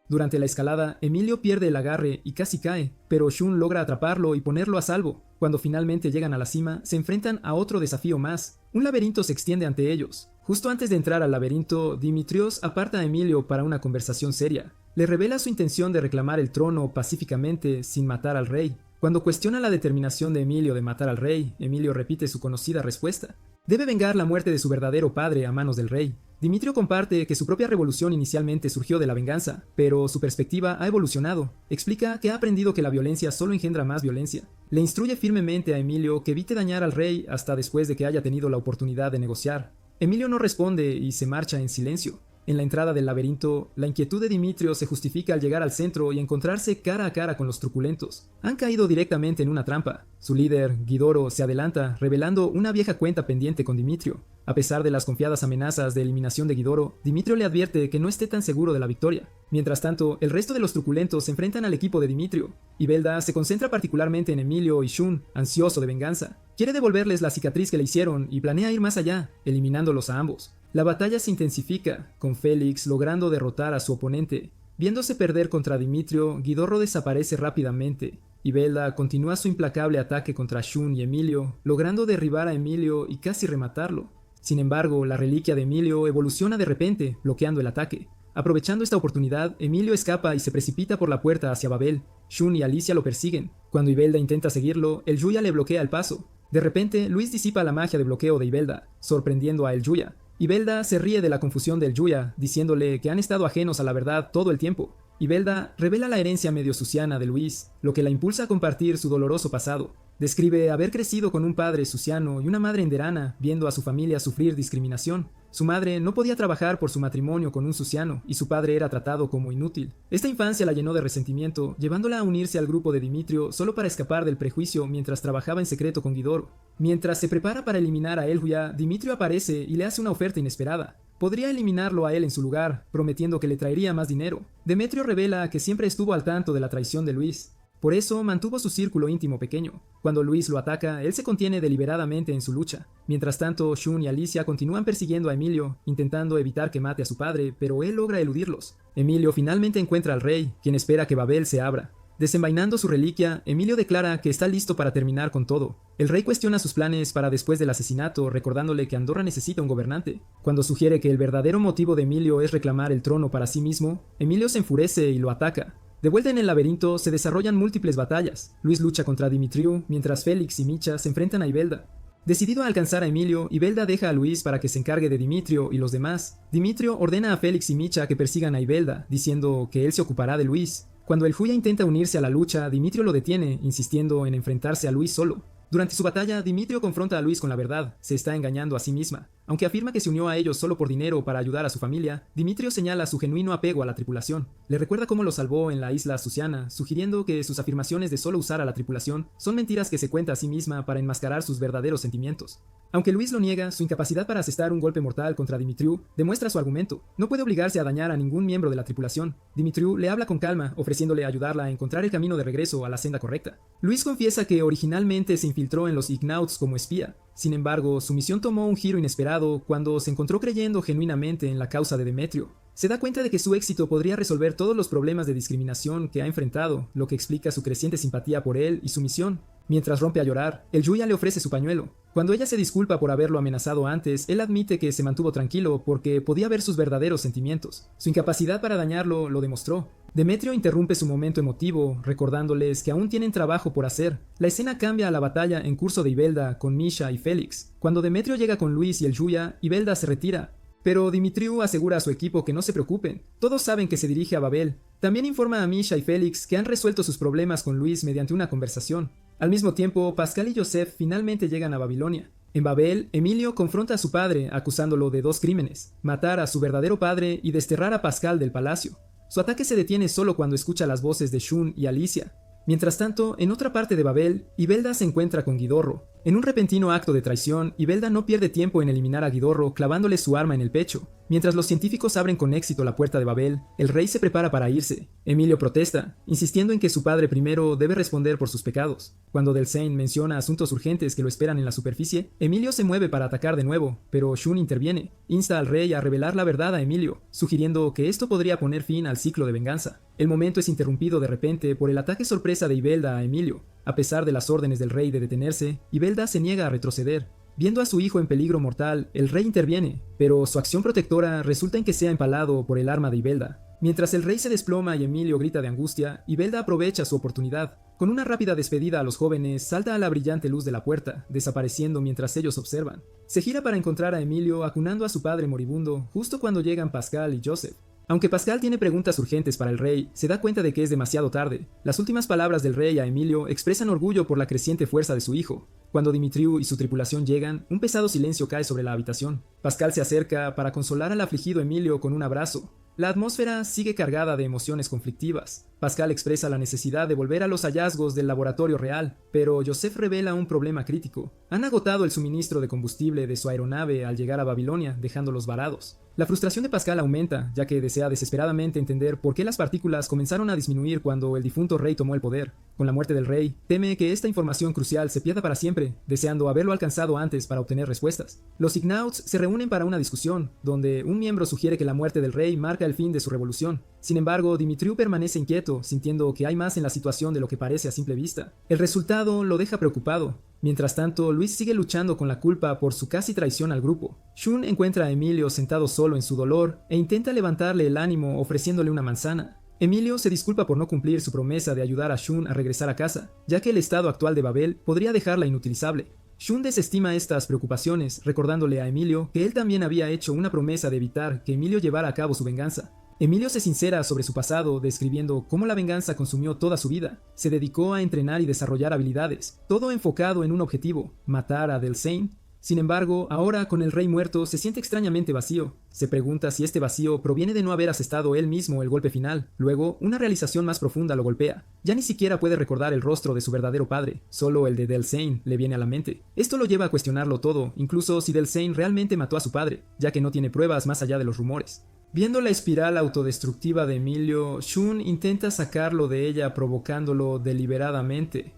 Durante la escalada, Emilio pierde el agarre y casi cae, pero Shun logra atraparlo y ponerlo a salvo. Cuando finalmente llegan a la cima, se enfrentan a otro desafío más. Un laberinto se extiende ante ellos. Justo antes de entrar al laberinto, Dimitrios aparta a Emilio para una conversación seria. Le revela su intención de reclamar el trono pacíficamente sin matar al rey. Cuando cuestiona la determinación de Emilio de matar al rey, Emilio repite su conocida respuesta. Debe vengar la muerte de su verdadero padre a manos del rey. Dimitrio comparte que su propia revolución inicialmente surgió de la venganza, pero su perspectiva ha evolucionado. Explica que ha aprendido que la violencia solo engendra más violencia. Le instruye firmemente a Emilio que evite dañar al rey hasta después de que haya tenido la oportunidad de negociar. Emilio no responde y se marcha en silencio. En la entrada del laberinto, la inquietud de Dimitrio se justifica al llegar al centro y encontrarse cara a cara con los truculentos. Han caído directamente en una trampa. Su líder, Guidoro, se adelanta, revelando una vieja cuenta pendiente con Dimitrio. A pesar de las confiadas amenazas de eliminación de Guidoro, Dimitrio le advierte que no esté tan seguro de la victoria. Mientras tanto, el resto de los truculentos se enfrentan al equipo de Dimitrio. Imelda se concentra particularmente en Emilio y Shun, ansioso de venganza. Quiere devolverles la cicatriz que le hicieron y planea ir más allá, eliminándolos a ambos. La batalla se intensifica, con Félix logrando derrotar a su oponente. Viéndose perder contra Dimitrio, Guidoro desaparece rápidamente. Imelda continúa su implacable ataque contra Shun y Emilio, logrando derribar a Emilio y casi rematarlo. Sin embargo, la reliquia de Emilio evoluciona de repente, bloqueando el ataque. Aprovechando esta oportunidad, Emilio escapa y se precipita por la puerta hacia Babel. Shun y Alicia lo persiguen. Cuando Imelda intenta seguirlo, el Yuya le bloquea el paso. De repente, Luis disipa la magia de bloqueo de Imelda, sorprendiendo a el Yuya. Imelda se ríe de la confusión del Yuya, diciéndole que han estado ajenos a la verdad todo el tiempo. Imelda revela la herencia medio suciana de Luis, lo que la impulsa a compartir su doloroso pasado. Describe haber crecido con un padre suciano y una madre enderana, viendo a su familia sufrir discriminación. Su madre no podía trabajar por su matrimonio con un suciano, y su padre era tratado como inútil. Esta infancia la llenó de resentimiento, llevándola a unirse al grupo de Dimitrio solo para escapar del prejuicio mientras trabajaba en secreto con Guidoro. Mientras se prepara para eliminar a Elhuya, Dimitrio aparece y le hace una oferta inesperada. Podría eliminarlo a él en su lugar, prometiendo que le traería más dinero. Demetrio revela que siempre estuvo al tanto de la traición de Luis. Por eso mantuvo su círculo íntimo pequeño. Cuando Luis lo ataca, él se contiene deliberadamente en su lucha. Mientras tanto, Shun y Alicia continúan persiguiendo a Emilio, intentando evitar que mate a su padre, pero él logra eludirlos. Emilio finalmente encuentra al rey, quien espera que Babel se abra. Desenvainando su reliquia, Emilio declara que está listo para terminar con todo. El rey cuestiona sus planes para después del asesinato, recordándole que Andorra necesita un gobernante. Cuando sugiere que el verdadero motivo de Emilio es reclamar el trono para sí mismo, Emilio se enfurece y lo ataca. De vuelta en el laberinto, se desarrollan múltiples batallas. Luis lucha contra Dimitriu, mientras Félix y Micha se enfrentan a Imelda. Decidido a alcanzar a Emilio, Imelda deja a Luis para que se encargue de Dimitrio y los demás. Dimitrio ordena a Félix y Micha que persigan a Imelda, diciendo que él se ocupará de Luis. Cuando el Yuya intenta unirse a la lucha, Dimitrio lo detiene, insistiendo en enfrentarse a Luis solo. Durante su batalla, Dimitrio confronta a Luis con la verdad, se está engañando a sí misma. Aunque afirma que se unió a ellos solo por dinero para ayudar a su familia, Dimitrio señala su genuino apego a la tripulación. Le recuerda cómo lo salvó en la isla Suciana, sugiriendo que sus afirmaciones de solo usar a la tripulación son mentiras que se cuenta a sí misma para enmascarar sus verdaderos sentimientos. Aunque Luis lo niega, su incapacidad para asestar un golpe mortal contra Dimitriu demuestra su argumento. No puede obligarse a dañar a ningún miembro de la tripulación. Dimitriu le habla con calma, ofreciéndole ayudarla a encontrar el camino de regreso a la senda correcta. Luis confiesa que originalmente se infiltró en los Ignauts como espía. Sin embargo, su misión tomó un giro inesperado cuando se encontró creyendo genuinamente en la causa de Demetrio. Se da cuenta de que su éxito podría resolver todos los problemas de discriminación que ha enfrentado, lo que explica su creciente simpatía por él y su misión. Mientras rompe a llorar, el Yuya le ofrece su pañuelo. Cuando ella se disculpa por haberlo amenazado antes, él admite que se mantuvo tranquilo porque podía ver sus verdaderos sentimientos. Su incapacidad para dañarlo lo demostró. Demetrio interrumpe su momento emotivo, recordándoles que aún tienen trabajo por hacer. La escena cambia a la batalla en curso de Imelda con Misha y Félix. Cuando Demetrio llega con Luis y el Yuya, Imelda se retira. Pero Dimitriu asegura a su equipo que no se preocupen. Todos saben que se dirige a Babel. También informa a Misha y Félix que han resuelto sus problemas con Luis mediante una conversación. Al mismo tiempo, Pascal y Joseph finalmente llegan a Babilonia. En Babel, Emilio confronta a su padre acusándolo de 2 crímenes: matar a su verdadero padre y desterrar a Pascal del palacio. Su ataque se detiene solo cuando escucha las voces de Shun y Alicia. Mientras tanto, en otra parte de Babel, Imelda se encuentra con Guidorro. En un repentino acto de traición, Imelda no pierde tiempo en eliminar a Guidorro clavándole su arma en el pecho. Mientras los científicos abren con éxito la puerta de Babel, el rey se prepara para irse. Emilio protesta, insistiendo en que su padre primero debe responder por sus pecados. Cuando Delsain menciona asuntos urgentes que lo esperan en la superficie, Emilio se mueve para atacar de nuevo, pero Shun interviene. Insta al rey a revelar la verdad a Emilio, sugiriendo que esto podría poner fin al ciclo de venganza. El momento es interrumpido de repente por el ataque sorpresa de Imelda a Emilio. A pesar de las órdenes del rey de detenerse, Imelda se niega a retroceder. Viendo a su hijo en peligro mortal, el rey interviene, pero su acción protectora resulta en que sea empalado por el arma de Imelda. Mientras el rey se desploma y Emilio grita de angustia, Imelda aprovecha su oportunidad. Con una rápida despedida a los jóvenes, salta a la brillante luz de la puerta, desapareciendo mientras ellos observan. Se gira para encontrar a Emilio acunando a su padre moribundo, justo cuando llegan Pascal y Joseph. Aunque Pascal tiene preguntas urgentes para el rey, se da cuenta de que es demasiado tarde. Las últimas palabras del rey a Emilio expresan orgullo por la creciente fuerza de su hijo. Cuando Dimitriu y su tripulación llegan, un pesado silencio cae sobre la habitación. Pascal se acerca para consolar al afligido Emilio con un abrazo. La atmósfera sigue cargada de emociones conflictivas. Pascal expresa la necesidad de volver a los hallazgos del laboratorio real, pero Joseph revela un problema crítico. Han agotado el suministro de combustible de su aeronave al llegar a Babilonia, dejándolos varados. La frustración de Pascal aumenta, ya que desea desesperadamente entender por qué las partículas comenzaron a disminuir cuando el difunto rey tomó el poder. Con la muerte del rey, teme que esta información crucial se pierda para siempre, deseando haberlo alcanzado antes para obtener respuestas. Los Ignauts se reúnen para una discusión, donde un miembro sugiere que la muerte del rey marca el fin de su revolución. Sin embargo, Dimitriu permanece inquieto, sintiendo que hay más en la situación de lo que parece a simple vista. El resultado lo deja preocupado. Mientras tanto, Luis sigue luchando con la culpa por su casi traición al grupo. Shun encuentra a Emilio sentado solo en su dolor e intenta levantarle el ánimo ofreciéndole una manzana. Emilio se disculpa por no cumplir su promesa de ayudar a Shun a regresar a casa, ya que el estado actual de Babel podría dejarla inutilizable. Shun desestima estas preocupaciones, recordándole a Emilio que él también había hecho una promesa de evitar que Emilio llevara a cabo su venganza. Emilio se sincera sobre su pasado, describiendo cómo la venganza consumió toda su vida. Se dedicó a entrenar y desarrollar habilidades, todo enfocado en un objetivo: matar a Delsain. Sin embargo, ahora con el rey muerto se siente extrañamente vacío. Se pregunta si este vacío proviene de no haber asestado él mismo el golpe final. Luego, una realización más profunda lo golpea. Ya ni siquiera puede recordar el rostro de su verdadero padre, solo el de Delsain le viene a la mente. Esto lo lleva a cuestionarlo todo, incluso si Delsain realmente mató a su padre, ya que no tiene pruebas más allá de los rumores. Viendo la espiral autodestructiva de Emilio, Shun intenta sacarlo de ella provocándolo deliberadamente.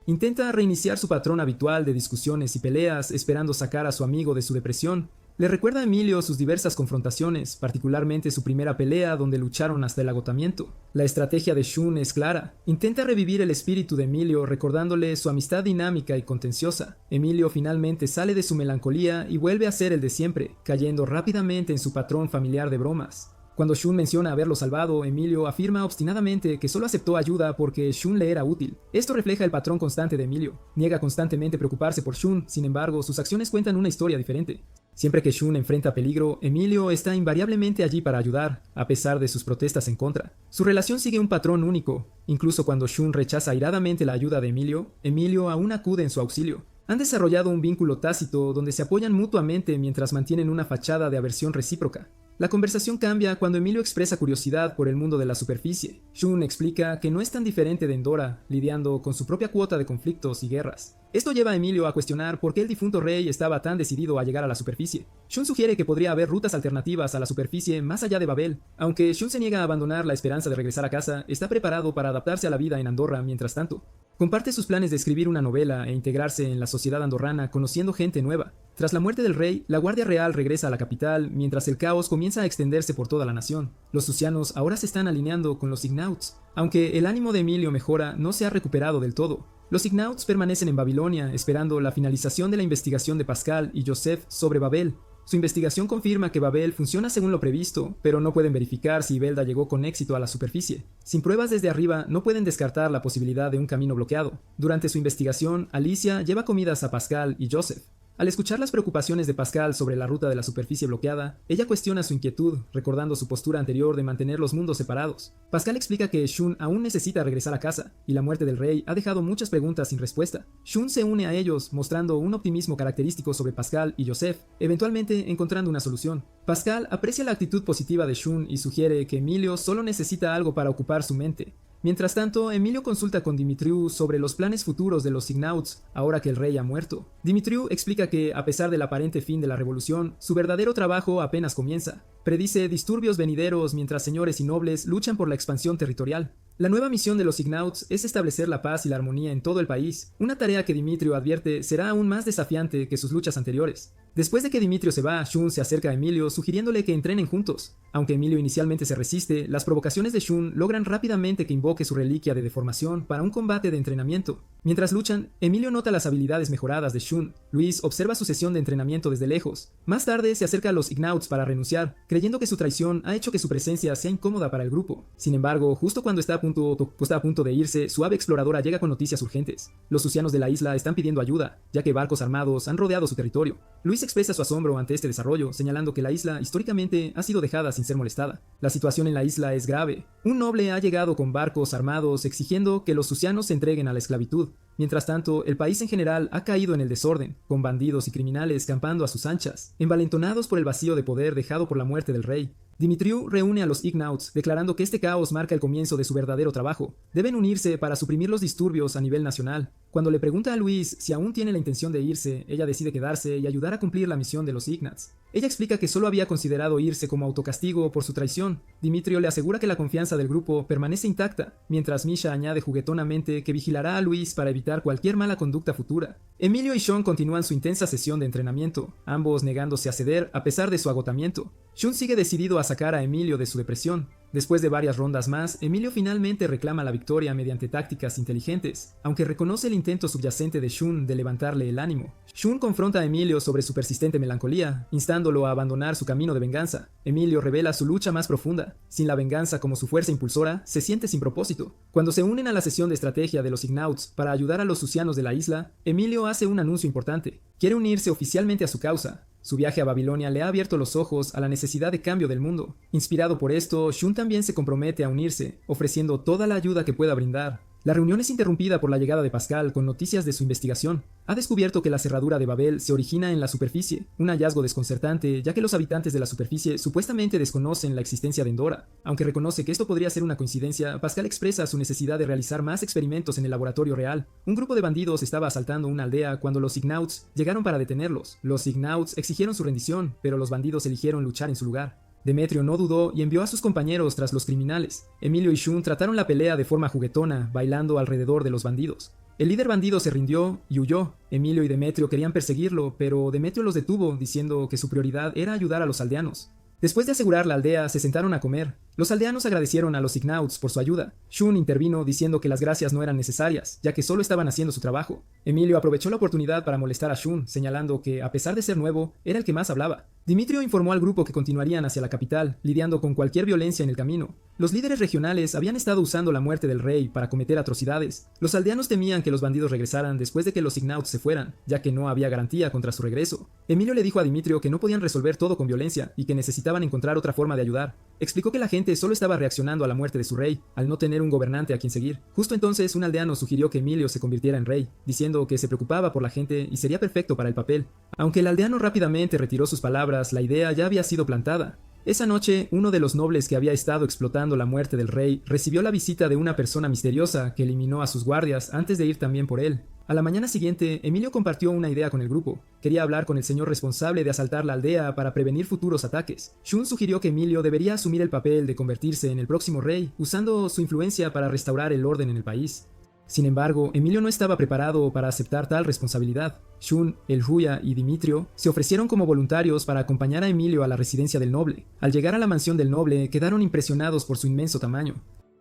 Intenta reiniciar su patrón habitual de discusiones y peleas, esperando sacar a su amigo de su depresión. Le recuerda a Emilio sus diversas confrontaciones, particularmente su primera pelea donde lucharon hasta el agotamiento. La estrategia de Shun es clara. Intenta revivir el espíritu de Emilio recordándole su amistad dinámica y contenciosa. Emilio finalmente sale de su melancolía y vuelve a ser el de siempre, cayendo rápidamente en su patrón familiar de bromas. Cuando Shun menciona haberlo salvado, Emilio afirma obstinadamente que solo aceptó ayuda porque Shun le era útil. Esto refleja el patrón constante de Emilio. Niega constantemente preocuparse por Shun, sin embargo, sus acciones cuentan una historia diferente. Siempre que Shun enfrenta peligro, Emilio está invariablemente allí para ayudar, a pesar de sus protestas en contra. Su relación sigue un patrón único. Incluso cuando Shun rechaza airadamente la ayuda de Emilio, Emilio aún acude en su auxilio. Han desarrollado un vínculo tácito donde se apoyan mutuamente mientras mantienen una fachada de aversión recíproca. La conversación cambia cuando Emilio expresa curiosidad por el mundo de la superficie. Shun explica que no es tan diferente de Endora, lidiando con su propia cuota de conflictos y guerras. Esto lleva a Emilio a cuestionar por qué el difunto rey estaba tan decidido a llegar a la superficie. Shun sugiere que podría haber rutas alternativas a la superficie más allá de Babel. Aunque Shun se niega a abandonar la esperanza de regresar a casa, está preparado para adaptarse a la vida en Andorra mientras tanto. Comparte sus planes de escribir una novela e integrarse en la sociedad andorrana conociendo gente nueva. Tras la muerte del rey, la Guardia Real regresa a la capital mientras el caos comienza a extenderse por toda la nación. Los Zusianos ahora se están alineando con los Ignauts. Aunque el ánimo de Emilio mejora, no se ha recuperado del todo. Los Ignauts permanecen en Babilonia esperando la finalización de la investigación de Pascal y Joseph sobre Babel. Su investigación confirma que Babel funciona según lo previsto, pero no pueden verificar si Imelda llegó con éxito a la superficie. Sin pruebas desde arriba, no pueden descartar la posibilidad de un camino bloqueado. Durante su investigación, Alicia lleva comidas a Pascal y Joseph. Al escuchar las preocupaciones de Pascal sobre la ruta de la superficie bloqueada, ella cuestiona su inquietud, recordando su postura anterior de mantener los mundos separados. Pascal explica que Shun aún necesita regresar a casa, y la muerte del rey ha dejado muchas preguntas sin respuesta. Shun se une a ellos, mostrando un optimismo característico sobre Pascal y Joseph, eventualmente encontrando una solución. Pascal aprecia la actitud positiva de Shun y sugiere que Emilio solo necesita algo para ocupar su mente. Mientras tanto, Emilio consulta con Dimitriu sobre los planes futuros de los Ignauts ahora que el rey ha muerto. Dimitriu explica que, a pesar del aparente fin de la revolución, su verdadero trabajo apenas comienza. Predice disturbios venideros mientras señores y nobles luchan por la expansión territorial. La nueva misión de los Ignauts es establecer la paz y la armonía en todo el país, una tarea que Dimitriu advierte será aún más desafiante que sus luchas anteriores. Después de que Dimitriu se va, Shun se acerca a Emilio sugiriéndole que entrenen juntos. Aunque Emilio inicialmente se resiste, las provocaciones de Shun logran rápidamente que invoque su reliquia de deformación para un combate de entrenamiento. Mientras luchan, Emilio nota las habilidades mejoradas de Shun. Luis observa su sesión de entrenamiento desde lejos. Más tarde se acerca a los Ignauts para renunciar, creyendo que su traición ha hecho que su presencia sea incómoda para el grupo. Sin embargo, justo cuando está a punto de irse, su ave exploradora llega con noticias urgentes. Los Usianos de la isla están pidiendo ayuda, ya que barcos armados han rodeado su territorio. Luis expresa su asombro ante este desarrollo, señalando que la isla históricamente ha sido dejada sin ser molestada. La situación en la isla es grave. Un noble ha llegado con barcos armados exigiendo que los Usianos se entreguen a la esclavitud. Mientras tanto, el país en general ha caído en el desorden, con bandidos y criminales campando a sus anchas, envalentonados por el vacío de poder dejado por la muerte del rey. Dimitriu reúne a los Ignauts, declarando que este caos marca el comienzo de su verdadero trabajo. Deben unirse para suprimir los disturbios a nivel nacional. Cuando le pregunta a Luis si aún tiene la intención de irse, ella decide quedarse y ayudar a cumplir la misión de los Ignats. Ella explica que solo había considerado irse como autocastigo por su traición. Dimitriu le asegura que la confianza del grupo permanece intacta, mientras Misha añade juguetonamente que vigilará a Luis para evitar cualquier mala conducta futura. Emilio y Shun continúan su intensa sesión de entrenamiento, ambos negándose a ceder a pesar de su agotamiento. Shun sigue decidido a sacar a Emilio de su depresión. Después de varias rondas más, Emilio finalmente reclama la victoria mediante tácticas inteligentes, aunque reconoce el intento subyacente de Shun de levantarle el ánimo. Shun confronta a Emilio sobre su persistente melancolía, instándolo a abandonar su camino de venganza. Emilio revela su lucha más profunda. Sin la venganza como su fuerza impulsora, se siente sin propósito. Cuando se unen a la sesión de estrategia de los Ignauts para ayudar a los Usianos de la isla, Emilio hace un anuncio importante. Quiere unirse oficialmente a su causa. Su viaje a Babilonia le ha abierto los ojos a la necesidad de cambio del mundo. Inspirado por esto, Shun también se compromete a unirse, ofreciendo toda la ayuda que pueda brindar. La reunión es interrumpida por la llegada de Pascal con noticias de su investigación. Ha descubierto que la cerradura de Babel se origina en la superficie, un hallazgo desconcertante ya que los habitantes de la superficie supuestamente desconocen la existencia de Endora. Aunque reconoce que esto podría ser una coincidencia, Pascal expresa su necesidad de realizar más experimentos en el laboratorio real. Un grupo de bandidos estaba asaltando una aldea cuando los Ignauts llegaron para detenerlos. Los Ignauts exigieron su rendición, pero los bandidos eligieron luchar en su lugar. Demetrio no dudó y envió a sus compañeros tras los criminales. Emilio y Shun trataron la pelea de forma juguetona, bailando alrededor de los bandidos. El líder bandido se rindió y huyó. Emilio y Demetrio querían perseguirlo, pero Demetrio los detuvo, diciendo que su prioridad era ayudar a los aldeanos. Después de asegurar la aldea, se sentaron a comer. Los aldeanos agradecieron a los Ignauts por su ayuda. Shun intervino diciendo que las gracias no eran necesarias, ya que solo estaban haciendo su trabajo. Emilio aprovechó la oportunidad para molestar a Shun, señalando que, a pesar de ser nuevo, era el que más hablaba. Dimitrio informó al grupo que continuarían hacia la capital, lidiando con cualquier violencia en el camino. Los líderes regionales habían estado usando la muerte del rey para cometer atrocidades. Los aldeanos temían que los bandidos regresaran después de que los Ignauts se fueran, ya que no había garantía contra su regreso. Emilio le dijo a Dimitrio que no podían resolver todo con violencia y que necesitaban encontrar otra forma de ayudar. Explicó que la gente solo estaba reaccionando a la muerte de su rey, al no tener un gobernante a quien seguir. Justo entonces, un aldeano sugirió que Emilio se convirtiera en rey, diciendo que se preocupaba por la gente y sería perfecto para el papel. Aunque el aldeano rápidamente retiró sus palabras, la idea ya había sido plantada. Esa noche, uno de los nobles que había estado explotando la muerte del rey recibió la visita de una persona misteriosa que eliminó a sus guardias antes de ir también por él. A la mañana siguiente, Emilio compartió una idea con el grupo. Quería hablar con el señor responsable de asaltar la aldea para prevenir futuros ataques. Shun sugirió que Emilio debería asumir el papel de convertirse en el próximo rey, usando su influencia para restaurar el orden en el país. Sin embargo, Emilio no estaba preparado para aceptar tal responsabilidad. Shun, el Huya y Dimitrio se ofrecieron como voluntarios para acompañar a Emilio a la residencia del noble. Al llegar a la mansión del noble, quedaron impresionados por su inmenso tamaño.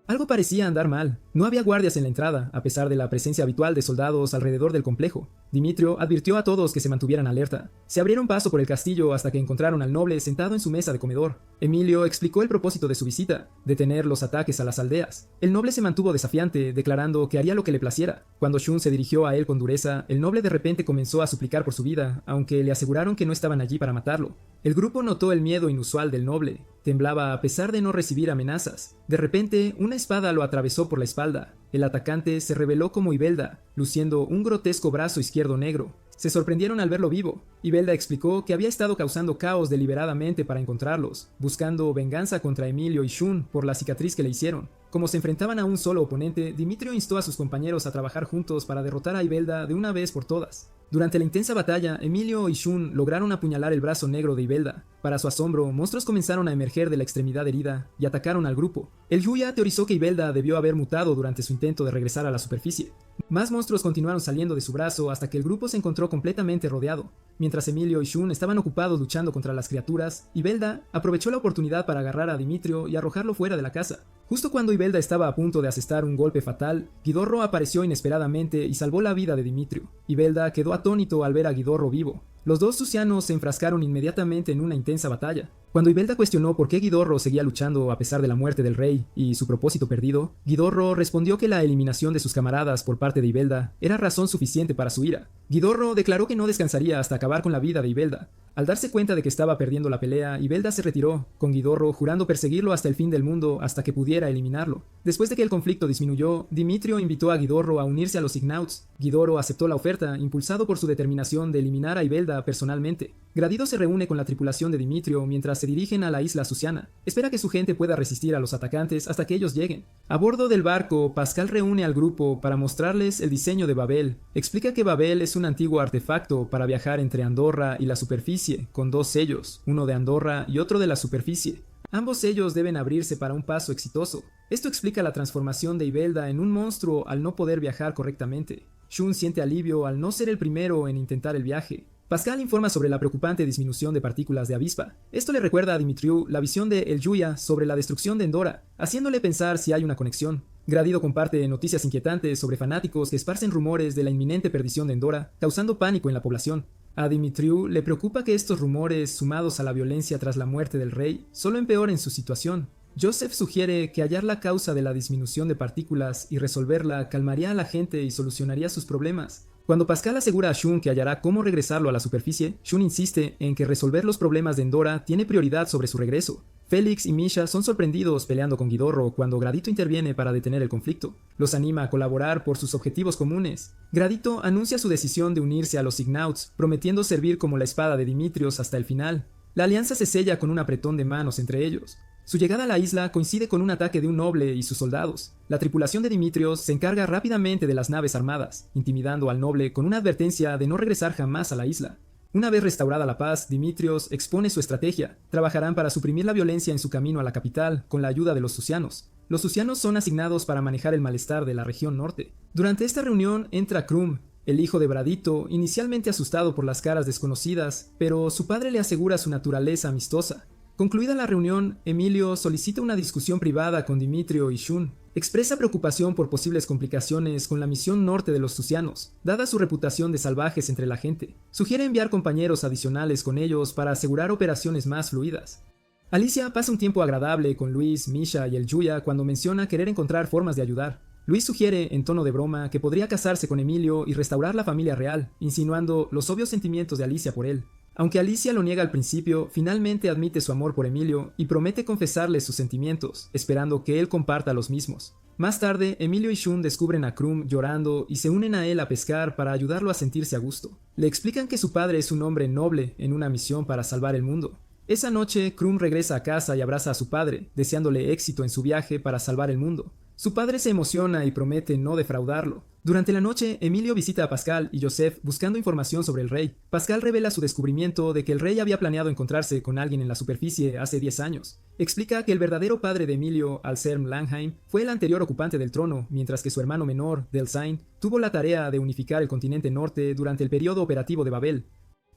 Algo parecía andar mal. No había guardias en la entrada, a pesar de la presencia habitual de soldados alrededor del complejo. Dimitrio advirtió a todos que se mantuvieran alerta. Se abrieron paso por el castillo hasta que encontraron al noble sentado en su mesa de comedor. Emilio explicó el propósito de su visita: detener los ataques a las aldeas. El noble se mantuvo desafiante, declarando que haría lo que le placiera. Cuando Shun se dirigió a él con dureza, el noble de repente comenzó a suplicar por su vida, aunque le aseguraron que no estaban allí para matarlo. El grupo notó el miedo inusual del noble. Temblaba a pesar de no recibir amenazas. De repente, una espada lo atravesó por la espalda. El atacante se reveló como Ibelda, luciendo un grotesco brazo izquierdo negro. Se sorprendieron al verlo vivo. Ibelda explicó que había estado causando caos deliberadamente para encontrarlos, buscando venganza contra Emilio y Shun por la cicatriz que le hicieron. Como se enfrentaban a un solo oponente, Dimitrio instó a sus compañeros a trabajar juntos para derrotar a Ibelda de una vez por todas. Durante la intensa batalla, Emilio y Shun lograron apuñalar el brazo negro de Ibelda. Para su asombro, monstruos comenzaron a emerger de la extremidad herida y atacaron al grupo. El Yuya teorizó que Ibelda debió haber mutado durante su intento de regresar a la superficie. Más monstruos continuaron saliendo de su brazo hasta que el grupo se encontró completamente rodeado. Mientras Emilio y Shun estaban ocupados luchando contra las criaturas, Ibelda aprovechó la oportunidad para agarrar a Dimitrio y arrojarlo fuera de la casa. Justo cuando Ibelda estaba a punto de asestar un golpe fatal, Guidorro apareció inesperadamente y salvó la vida de Dimitrio. Ibelda quedó atónito al ver a Guidorro vivo. Los dos Tzucianos se enfrascaron inmediatamente en una intensa batalla. Cuando Ibelda cuestionó por qué Guidorro seguía luchando a pesar de la muerte del rey y su propósito perdido, Guidorro respondió que la eliminación de sus camaradas por parte de Ibelda era razón suficiente para su ira. Guidorro declaró que no descansaría hasta acabar con la vida de Ibelda. Al darse cuenta de que estaba perdiendo la pelea, Ibelda se retiró, con Guidorro jurando perseguirlo hasta el fin del mundo hasta que pudiera eliminarlo. Después de que el conflicto disminuyó, Dimitrio invitó a Guidorro a unirse a los Ignauts. Guidorro aceptó la oferta, impulsado por su determinación de eliminar a Ibelda personalmente. Gradido se reúne con la tripulación de Dimitrio mientras se dirigen a la isla Tzuciana. Espera que su gente pueda resistir a los atacantes hasta que ellos lleguen. A bordo del barco, Pascal reúne al grupo para mostrarles el diseño de Babel. Explica que Babel es un antiguo artefacto para viajar entre Andorra y la superficie, con dos sellos, uno de Andorra y otro de la superficie. Ambos sellos deben abrirse para un paso exitoso. Esto explica la transformación de Ibelda en un monstruo al no poder viajar correctamente. Shun siente alivio al no ser el primero en intentar el viaje. Pascal informa sobre la preocupante disminución de partículas de avispa. Esto le recuerda a Dimitriu la visión de El Yuya sobre la destrucción de Endora, haciéndole pensar si hay una conexión. Gradido comparte noticias inquietantes sobre fanáticos que esparcen rumores de la inminente perdición de Endora, causando pánico en la población. A Dimitriu le preocupa que estos rumores, sumados a la violencia tras la muerte del rey, solo empeoren su situación. Joseph sugiere que hallar la causa de la disminución de partículas y resolverla calmaría a la gente y solucionaría sus problemas. Cuando Pascal asegura a Shun que hallará cómo regresarlo a la superficie, Shun insiste en que resolver los problemas de Endora tiene prioridad sobre su regreso. Félix y Misha son sorprendidos peleando con Guidorro cuando Gradito interviene para detener el conflicto. Los anima a colaborar por sus objetivos comunes. Gradito anuncia su decisión de unirse a los Ignauts, prometiendo servir como la espada de Dimitrios hasta el final. La alianza se sella con un apretón de manos entre ellos. Su llegada a la isla coincide con un ataque de un noble y sus soldados. La tripulación de Dimitrios se encarga rápidamente de las naves armadas, intimidando al noble con una advertencia de no regresar jamás a la isla. Una vez restaurada la paz, Dimitrios expone su estrategia. Trabajarán para suprimir la violencia en su camino a la capital, con la ayuda de los Tzucianos. Los Tzucianos son asignados para manejar el malestar de la región norte. Durante esta reunión entra Krum, el hijo de Bradito, inicialmente asustado por las caras desconocidas, pero su padre le asegura su naturaleza amistosa. Concluida la reunión, Emilio solicita una discusión privada con Dimitrio y Shun. Expresa preocupación por posibles complicaciones con la misión norte de los Tzucianos, dada su reputación de salvajes entre la gente. Sugiere enviar compañeros adicionales con ellos para asegurar operaciones más fluidas. Alicia pasa un tiempo agradable con Luis, Misha y el Yuya cuando menciona querer encontrar formas de ayudar. Luis sugiere, en tono de broma, que podría casarse con Emilio y restaurar la familia real, insinuando los obvios sentimientos de Alicia por él. Aunque Alicia lo niega al principio, finalmente admite su amor por Emilio y promete confesarle sus sentimientos, esperando que él comparta los mismos. Más tarde, Emilio y Shun descubren a Krum llorando y se unen a él a pescar para ayudarlo a sentirse a gusto. Le explican que su padre es un hombre noble en una misión para salvar el mundo. Esa noche, Krum regresa a casa y abraza a su padre, deseándole éxito en su viaje para salvar el mundo. Su padre se emociona y promete no defraudarlo. Durante la noche, Emilio visita a Pascal y Joseph buscando información sobre el rey. Pascal revela su descubrimiento de que el rey había planeado encontrarse con alguien en la superficie hace 10 años. Explica que el verdadero padre de Emilio, Anselm Langheim, fue el anterior ocupante del trono, mientras que su hermano menor, Delsain, tuvo la tarea de unificar el continente norte durante el periodo operativo de Babel.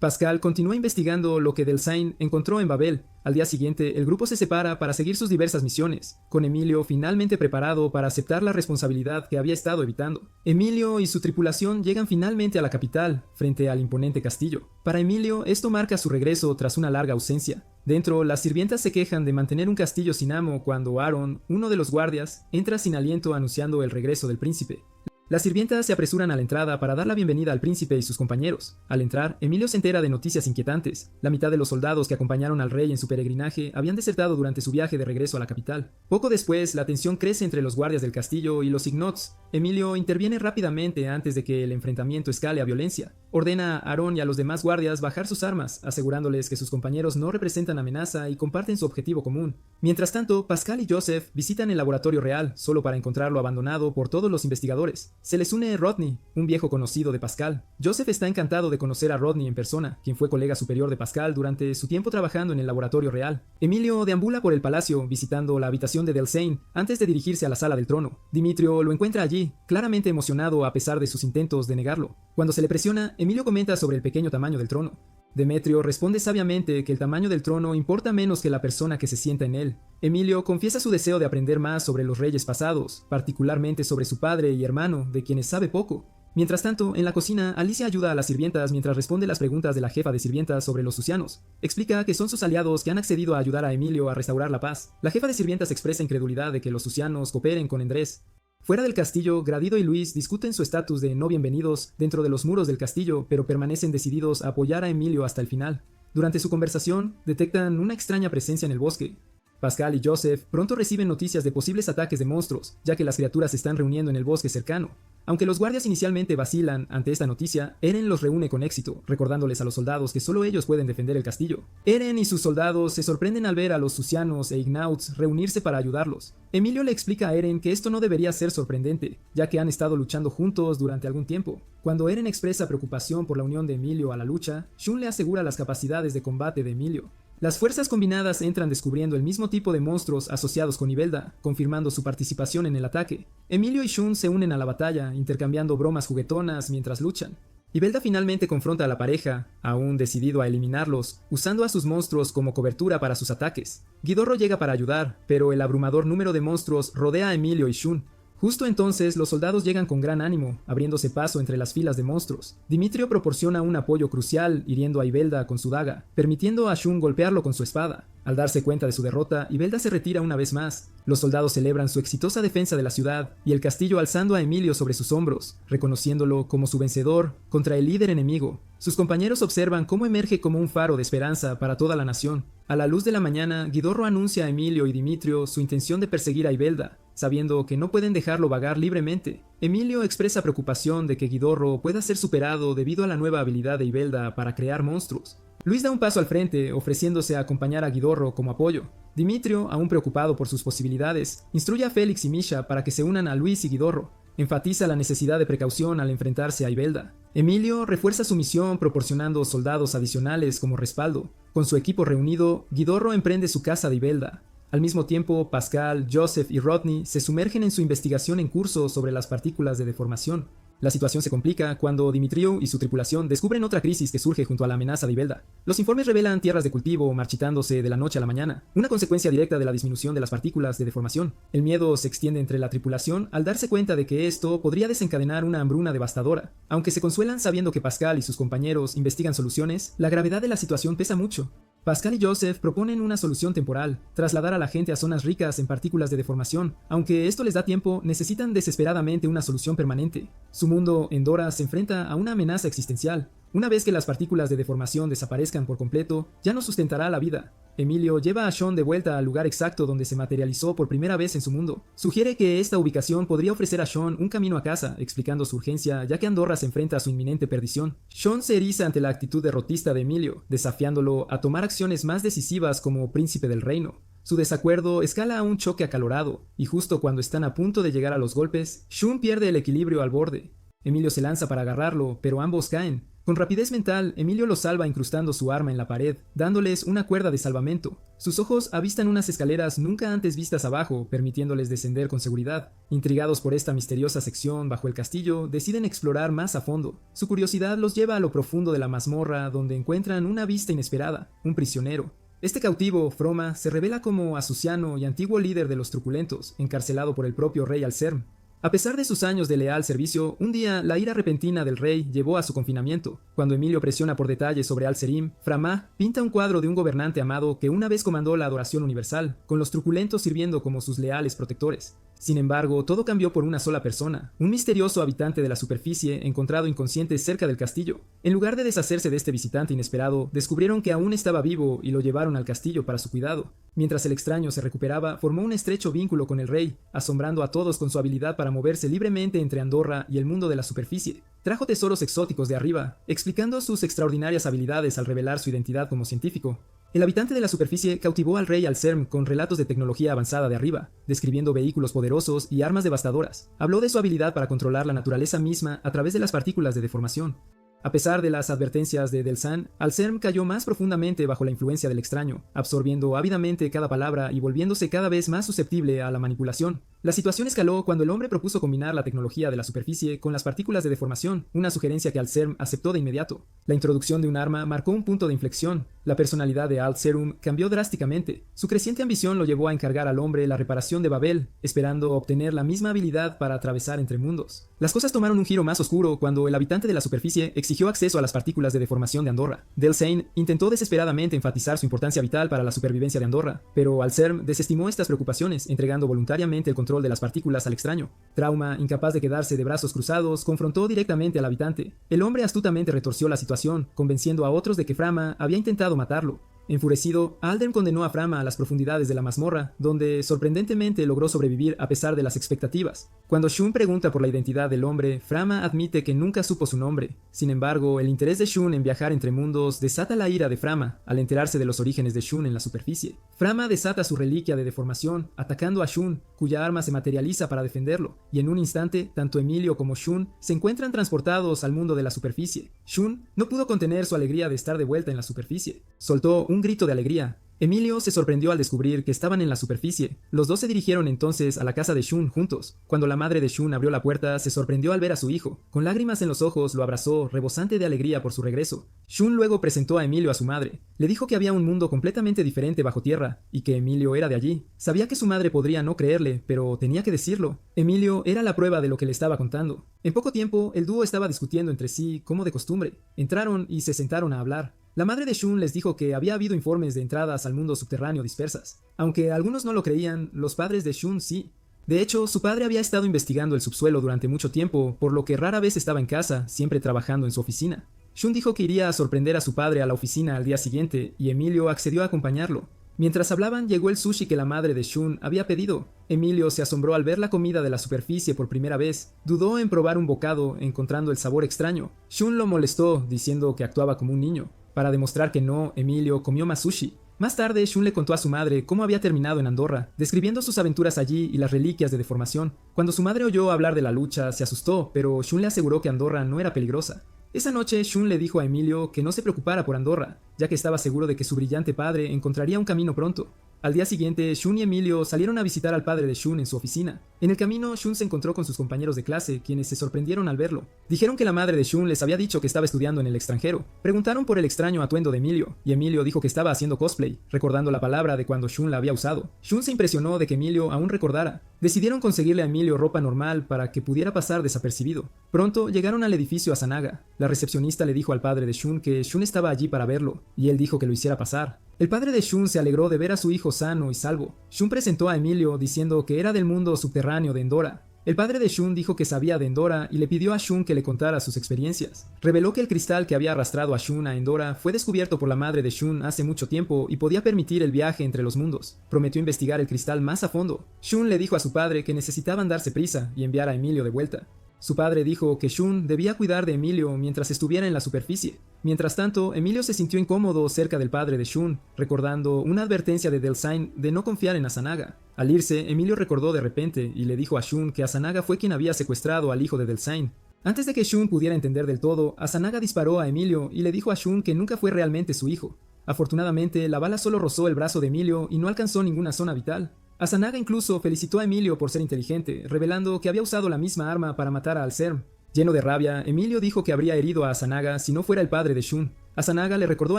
Pascal continúa investigando lo que Delsain encontró en Babel. Al día siguiente, el grupo se separa para seguir sus diversas misiones, con Emilio finalmente preparado para aceptar la responsabilidad que había estado evitando. Emilio y su tripulación llegan finalmente a la capital, frente al imponente castillo. Para Emilio, esto marca su regreso tras una larga ausencia. Dentro, las sirvientas se quejan de mantener un castillo sin amo cuando Aaron, uno de los guardias, entra sin aliento anunciando el regreso del príncipe. Las sirvientas se apresuran a la entrada para dar la bienvenida al príncipe y sus compañeros. Al entrar, Emilio se entera de noticias inquietantes. La mitad de los soldados que acompañaron al rey en su peregrinaje habían desertado durante su viaje de regreso a la capital. Poco después, la tensión crece entre los guardias del castillo y los Ignauts. Emilio interviene rápidamente antes de que el enfrentamiento escale a violencia. Ordena a Aaron y a los demás guardias bajar sus armas, asegurándoles que sus compañeros no representan amenaza y comparten su objetivo común. Mientras tanto, Pascal y Joseph visitan el laboratorio real, solo para encontrarlo abandonado por todos los investigadores. Se les une Rodney, un viejo conocido de Pascal. Joseph está encantado de conocer a Rodney en persona, quien fue colega superior de Pascal durante su tiempo trabajando en el laboratorio real. Emilio deambula por el palacio, visitando la habitación de Delsain, antes de dirigirse a la sala del trono. Dimitrio lo encuentra allí, claramente emocionado a pesar de sus intentos de negarlo. Cuando se le presiona, Emilio comenta sobre el pequeño tamaño del trono. Demetrio responde sabiamente que el tamaño del trono importa menos que la persona que se sienta en él. Emilio confiesa su deseo de aprender más sobre los reyes pasados, particularmente sobre su padre y hermano, de quienes sabe poco. Mientras tanto, en la cocina, Alicia ayuda a las sirvientas mientras responde las preguntas de la jefa de sirvientas sobre los Susianos. Explica que son sus aliados que han accedido a ayudar a Emilio a restaurar la paz. La jefa de sirvientas expresa incredulidad de que los Susianos cooperen con Endrés. Fuera del castillo, Gradido y Luis discuten su estatus de no bienvenidos dentro de los muros del castillo, pero permanecen decididos a apoyar a Emilio hasta el final. Durante su conversación, detectan una extraña presencia en el bosque. Pascal y Joseph pronto reciben noticias de posibles ataques de monstruos, ya que las criaturas se están reuniendo en el bosque cercano. Aunque los guardias inicialmente vacilan ante esta noticia, Eren los reúne con éxito, recordándoles a los soldados que solo ellos pueden defender el castillo. Eren y sus soldados se sorprenden al ver a los Susianos e Ignauts reunirse para ayudarlos. Emilio le explica a Eren que esto no debería ser sorprendente, ya que han estado luchando juntos durante algún tiempo. Cuando Eren expresa preocupación por la unión de Emilio a la lucha, Shun le asegura las capacidades de combate de Emilio. Las fuerzas combinadas entran descubriendo el mismo tipo de monstruos asociados con Imelda, confirmando su participación en el ataque. Emilio y Shun se unen a la batalla, intercambiando bromas juguetonas mientras luchan. Imelda finalmente confronta a la pareja, aún decidido a eliminarlos, usando a sus monstruos como cobertura para sus ataques. Ghidorro llega para ayudar, pero el abrumador número de monstruos rodea a Emilio y Shun. Justo entonces, los soldados llegan con gran ánimo, abriéndose paso entre las filas de monstruos. Dimitrio proporciona un apoyo crucial, hiriendo a Imelda con su daga, permitiendo a Shun golpearlo con su espada. Al darse cuenta de su derrota, Imelda se retira una vez más. Los soldados celebran su exitosa defensa de la ciudad, y el castillo alzando a Emilio sobre sus hombros, reconociéndolo como su vencedor contra el líder enemigo. Sus compañeros observan cómo emerge como un faro de esperanza para toda la nación. A la luz de la mañana, Ghidorro anuncia a Emilio y Dimitrio su intención de perseguir a Imelda, sabiendo que no pueden dejarlo vagar libremente. Emilio expresa preocupación de que Ghidorro pueda ser superado debido a la nueva habilidad de Imelda para crear monstruos. Luis da un paso al frente, ofreciéndose a acompañar a Ghidorro como apoyo. Dimitrio, aún preocupado por sus posibilidades, instruye a Félix y Misha para que se unan a Luis y Ghidorro. Enfatiza la necesidad de precaución al enfrentarse a Imelda. Emilio refuerza su misión proporcionando soldados adicionales como respaldo. Con su equipo reunido, Ghidorro emprende su caza de Imelda. Al mismo tiempo, Pascal, Joseph y Rodney se sumergen en su investigación en curso sobre las partículas de deformación. La situación se complica cuando Dimitrio y su tripulación descubren otra crisis que surge junto a la amenaza de Imelda. Los informes revelan tierras de cultivo marchitándose de la noche a la mañana, una consecuencia directa de la disminución de las partículas de deformación. El miedo se extiende entre la tripulación al darse cuenta de que esto podría desencadenar una hambruna devastadora. Aunque se consuelan sabiendo que Pascal y sus compañeros investigan soluciones, la gravedad de la situación pesa mucho. Pascal y Joseph proponen una solución temporal, trasladar a la gente a zonas ricas en partículas de deformación. Aunque esto les da tiempo, necesitan desesperadamente una solución permanente. Su mundo, Endora, se enfrenta a una amenaza existencial. Una vez que las partículas de deformación desaparezcan por completo, ya no sustentará la vida. Emilio lleva a Sean de vuelta al lugar exacto donde se materializó por primera vez en su mundo. Sugiere que esta ubicación podría ofrecer a Sean un camino a casa, explicando su urgencia ya que Andorra se enfrenta a su inminente perdición. Sean se eriza ante la actitud derrotista de Emilio, desafiándolo a tomar acciones más decisivas como príncipe del reino. Su desacuerdo escala a un choque acalorado, y justo cuando están a punto de llegar a los golpes, Sean pierde el equilibrio al borde. Emilio se lanza para agarrarlo, pero ambos caen. Con rapidez mental, Emilio los salva incrustando su arma en la pared, dándoles una cuerda de salvamento. Sus ojos avistan unas escaleras nunca antes vistas abajo, permitiéndoles descender con seguridad. Intrigados por esta misteriosa sección bajo el castillo, deciden explorar más a fondo. Su curiosidad los lleva a lo profundo de la mazmorra, donde encuentran una vista inesperada, un prisionero. Este cautivo, Froma, se revela como asuciano y antiguo líder de los truculentos, encarcelado por el propio rey Alzerm. A pesar de sus años de leal servicio, un día la ira repentina del rey llevó a su confinamiento. Cuando Emilio presiona por detalles sobre Alcerim, Frama pinta un cuadro de un gobernante amado que una vez comandó la adoración universal, con los truculentos sirviendo como sus leales protectores. Sin embargo, todo cambió por una sola persona, un misterioso habitante de la superficie encontrado inconsciente cerca del castillo. En lugar de deshacerse de este visitante inesperado, descubrieron que aún estaba vivo y lo llevaron al castillo para su cuidado. Mientras el extraño se recuperaba, formó un estrecho vínculo con el rey, asombrando a todos con su habilidad para moverse libremente entre Andorra y el mundo de la superficie. Trajo tesoros exóticos de arriba, explicando sus extraordinarias habilidades al revelar su identidad como científico. El habitante de la superficie cautivó al rey Alcern con relatos de tecnología avanzada de arriba, describiendo vehículos poderosos y armas devastadoras. Habló de su habilidad para controlar la naturaleza misma a través de las partículas de deformación. A pesar de las advertencias de Delsan, Alcern cayó más profundamente bajo la influencia del extraño, absorbiendo ávidamente cada palabra y volviéndose cada vez más susceptible a la manipulación. La situación escaló cuando el hombre propuso combinar la tecnología de la superficie con las partículas de deformación, una sugerencia que Alcern aceptó de inmediato. La introducción de un arma marcó un punto de inflexión. La personalidad de Alcerum cambió drásticamente. Su creciente ambición lo llevó a encargar al hombre la reparación de Babel, esperando obtener la misma habilidad para atravesar entre mundos. Las cosas tomaron un giro más oscuro cuando el habitante de la superficie exigió acceso a las partículas de deformación de Andorra. Delsain intentó desesperadamente enfatizar su importancia vital para la supervivencia de Andorra, pero Alcern desestimó estas preocupaciones, entregando voluntariamente el control de las partículas al extraño. Trauma, incapaz de quedarse de brazos cruzados, confrontó directamente al habitante. El hombre astutamente retorció la situación, convenciendo a otros de que Frama había intentado matarlo. Enfurecido, Aldern condenó a Frama a las profundidades de la mazmorra, donde sorprendentemente logró sobrevivir a pesar de las expectativas. Cuando Shun pregunta por la identidad del hombre, Frama admite que nunca supo su nombre. Sin embargo, el interés de Shun en viajar entre mundos desata la ira de Frama al enterarse de los orígenes de Shun en la superficie. Frama desata su reliquia de deformación, atacando a Shun, cuya arma se materializa para defenderlo, y en un instante, tanto Emilio como Shun se encuentran transportados al mundo de la superficie. Shun no pudo contener su alegría de estar de vuelta en la superficie. Soltó un grito de alegría. Emilio se sorprendió al descubrir que estaban en la superficie. Los dos se dirigieron entonces a la casa de Shun juntos. Cuando la madre de Shun abrió la puerta, se sorprendió al ver a su hijo. Con lágrimas en los ojos, lo abrazó, rebosante de alegría por su regreso. Shun luego presentó a Emilio a su madre. Le dijo que había un mundo completamente diferente bajo tierra, y que Emilio era de allí. Sabía que su madre podría no creerle, pero tenía que decirlo. Emilio era la prueba de lo que le estaba contando. En poco tiempo, el dúo estaba discutiendo entre sí, como de costumbre. Entraron y se sentaron a hablar. La madre de Shun les dijo que había habido informes de entradas al mundo subterráneo dispersas. Aunque algunos no lo creían, los padres de Shun sí. De hecho, su padre había estado investigando el subsuelo durante mucho tiempo, por lo que rara vez estaba en casa, siempre trabajando en su oficina. Shun dijo que iría a sorprender a su padre a la oficina al día siguiente, y Emilio accedió a acompañarlo. Mientras hablaban, llegó el sushi que la madre de Shun había pedido. Emilio se asombró al ver la comida de la superficie por primera vez. Dudó en probar un bocado, encontrando el sabor extraño. Shun lo molestó, diciendo que actuaba como un niño. Para demostrar que no, Emilio comió más sushi. Más tarde, Shun le contó a su madre cómo había terminado en Andorra, describiendo sus aventuras allí y las reliquias de deformación. Cuando su madre oyó hablar de la lucha, se asustó, pero Shun le aseguró que Andorra no era peligrosa. Esa noche, Shun le dijo a Emilio que no se preocupara por Andorra, ya que estaba seguro de que su brillante padre encontraría un camino pronto. Al día siguiente, Shun y Emilio salieron a visitar al padre de Shun en su oficina. En el camino, Shun se encontró con sus compañeros de clase, quienes se sorprendieron al verlo. Dijeron que la madre de Shun les había dicho que estaba estudiando en el extranjero. Preguntaron por el extraño atuendo de Emilio, y Emilio dijo que estaba haciendo cosplay, recordando la palabra de cuando Shun la había usado. Shun se impresionó de que Emilio aún recordara. Decidieron conseguirle a Emilio ropa normal para que pudiera pasar desapercibido. Pronto llegaron al edificio Asanaga. La recepcionista le dijo al padre de Shun que Shun estaba allí para verlo, y él dijo que lo hiciera pasar. El padre de Shun se alegró de ver a su hijo sano y salvo. Shun presentó a Emilio diciendo que era del mundo subterráneo de Endora. El padre de Shun dijo que sabía de Endora y le pidió a Shun que le contara sus experiencias. Reveló que el cristal que había arrastrado a Shun a Endora fue descubierto por la madre de Shun hace mucho tiempo y podía permitir el viaje entre los mundos. Prometió investigar el cristal más a fondo. Shun le dijo a su padre que necesitaban darse prisa y enviar a Emilio de vuelta. Su padre dijo que Shun debía cuidar de Emilio mientras estuviera en la superficie. Mientras tanto, Emilio se sintió incómodo cerca del padre de Shun, recordando una advertencia de Delsain de no confiar en Asanaga. Al irse, Emilio recordó de repente y le dijo a Shun que Asanaga fue quien había secuestrado al hijo de Delsain. Antes de que Shun pudiera entender del todo, Asanaga disparó a Emilio y le dijo a Shun que nunca fue realmente su hijo. Afortunadamente, la bala solo rozó el brazo de Emilio y no alcanzó ninguna zona vital. Asanaga incluso felicitó a Emilio por ser inteligente, revelando que había usado la misma arma para matar a Alcern. Lleno de rabia, Emilio dijo que habría herido a Asanaga si no fuera el padre de Shun. Asanaga le recordó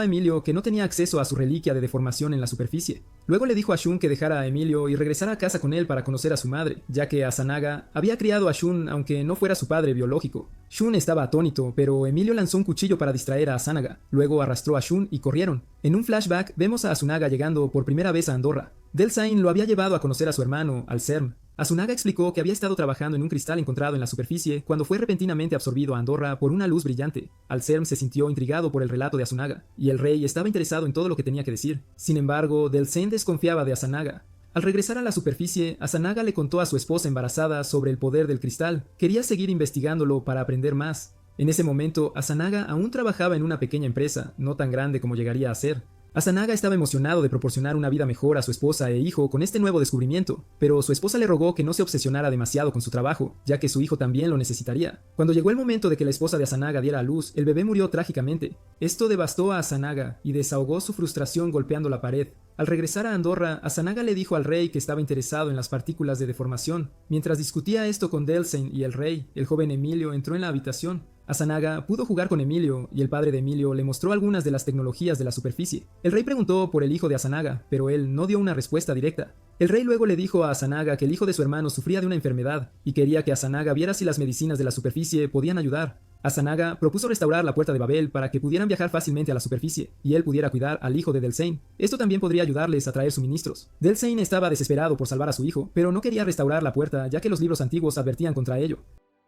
a Emilio que no tenía acceso a su reliquia de deformación en la superficie. Luego le dijo a Shun que dejara a Emilio y regresara a casa con él para conocer a su madre, ya que Asanaga había criado a Shun aunque no fuera su padre biológico. Shun estaba atónito, pero Emilio lanzó un cuchillo para distraer a Asanaga. Luego arrastró a Shun y corrieron. En un flashback vemos a Asunaga llegando por primera vez a Andorra. Delsain lo había llevado a conocer a su hermano, Alcern. Asunaga explicó que había estado trabajando en un cristal encontrado en la superficie cuando fue repentinamente absorbido a Andorra por una luz brillante. Alserm se sintió intrigado por el relato de Asunaga, y el rey estaba interesado en todo lo que tenía que decir. Sin embargo, Delsein desconfiaba de Asunaga. Al regresar a la superficie, Asunaga le contó a su esposa embarazada sobre el poder del cristal. Quería seguir investigándolo para aprender más. En ese momento, Asunaga aún trabajaba en una pequeña empresa, no tan grande como llegaría a ser. Asunaga estaba emocionado de proporcionar una vida mejor a su esposa e hijo con este nuevo descubrimiento, pero su esposa le rogó que no se obsesionara demasiado con su trabajo, ya que su hijo también lo necesitaría. Cuando llegó el momento de que la esposa de Asunaga diera a luz, el bebé murió trágicamente. Esto devastó a Asunaga y desahogó su frustración golpeando la pared. Al regresar a Andorra, Asunaga le dijo al rey que estaba interesado en las partículas de deformación. Mientras discutía esto con Delsein y el rey, el joven Emilio entró en la habitación. Asunaga pudo jugar con Emilio, y el padre de Emilio le mostró algunas de las tecnologías de la superficie. El rey preguntó por el hijo de Asunaga, pero él no dio una respuesta directa. El rey luego le dijo a Asunaga que el hijo de su hermano sufría de una enfermedad, y quería que Asunaga viera si las medicinas de la superficie podían ayudar. Asunaga propuso restaurar la puerta de Babel para que pudieran viajar fácilmente a la superficie, y él pudiera cuidar al hijo de Delsein. Esto también podría ayudarles a traer suministros. Delsein estaba desesperado por salvar a su hijo, pero no quería restaurar la puerta ya que los libros antiguos advertían contra ello.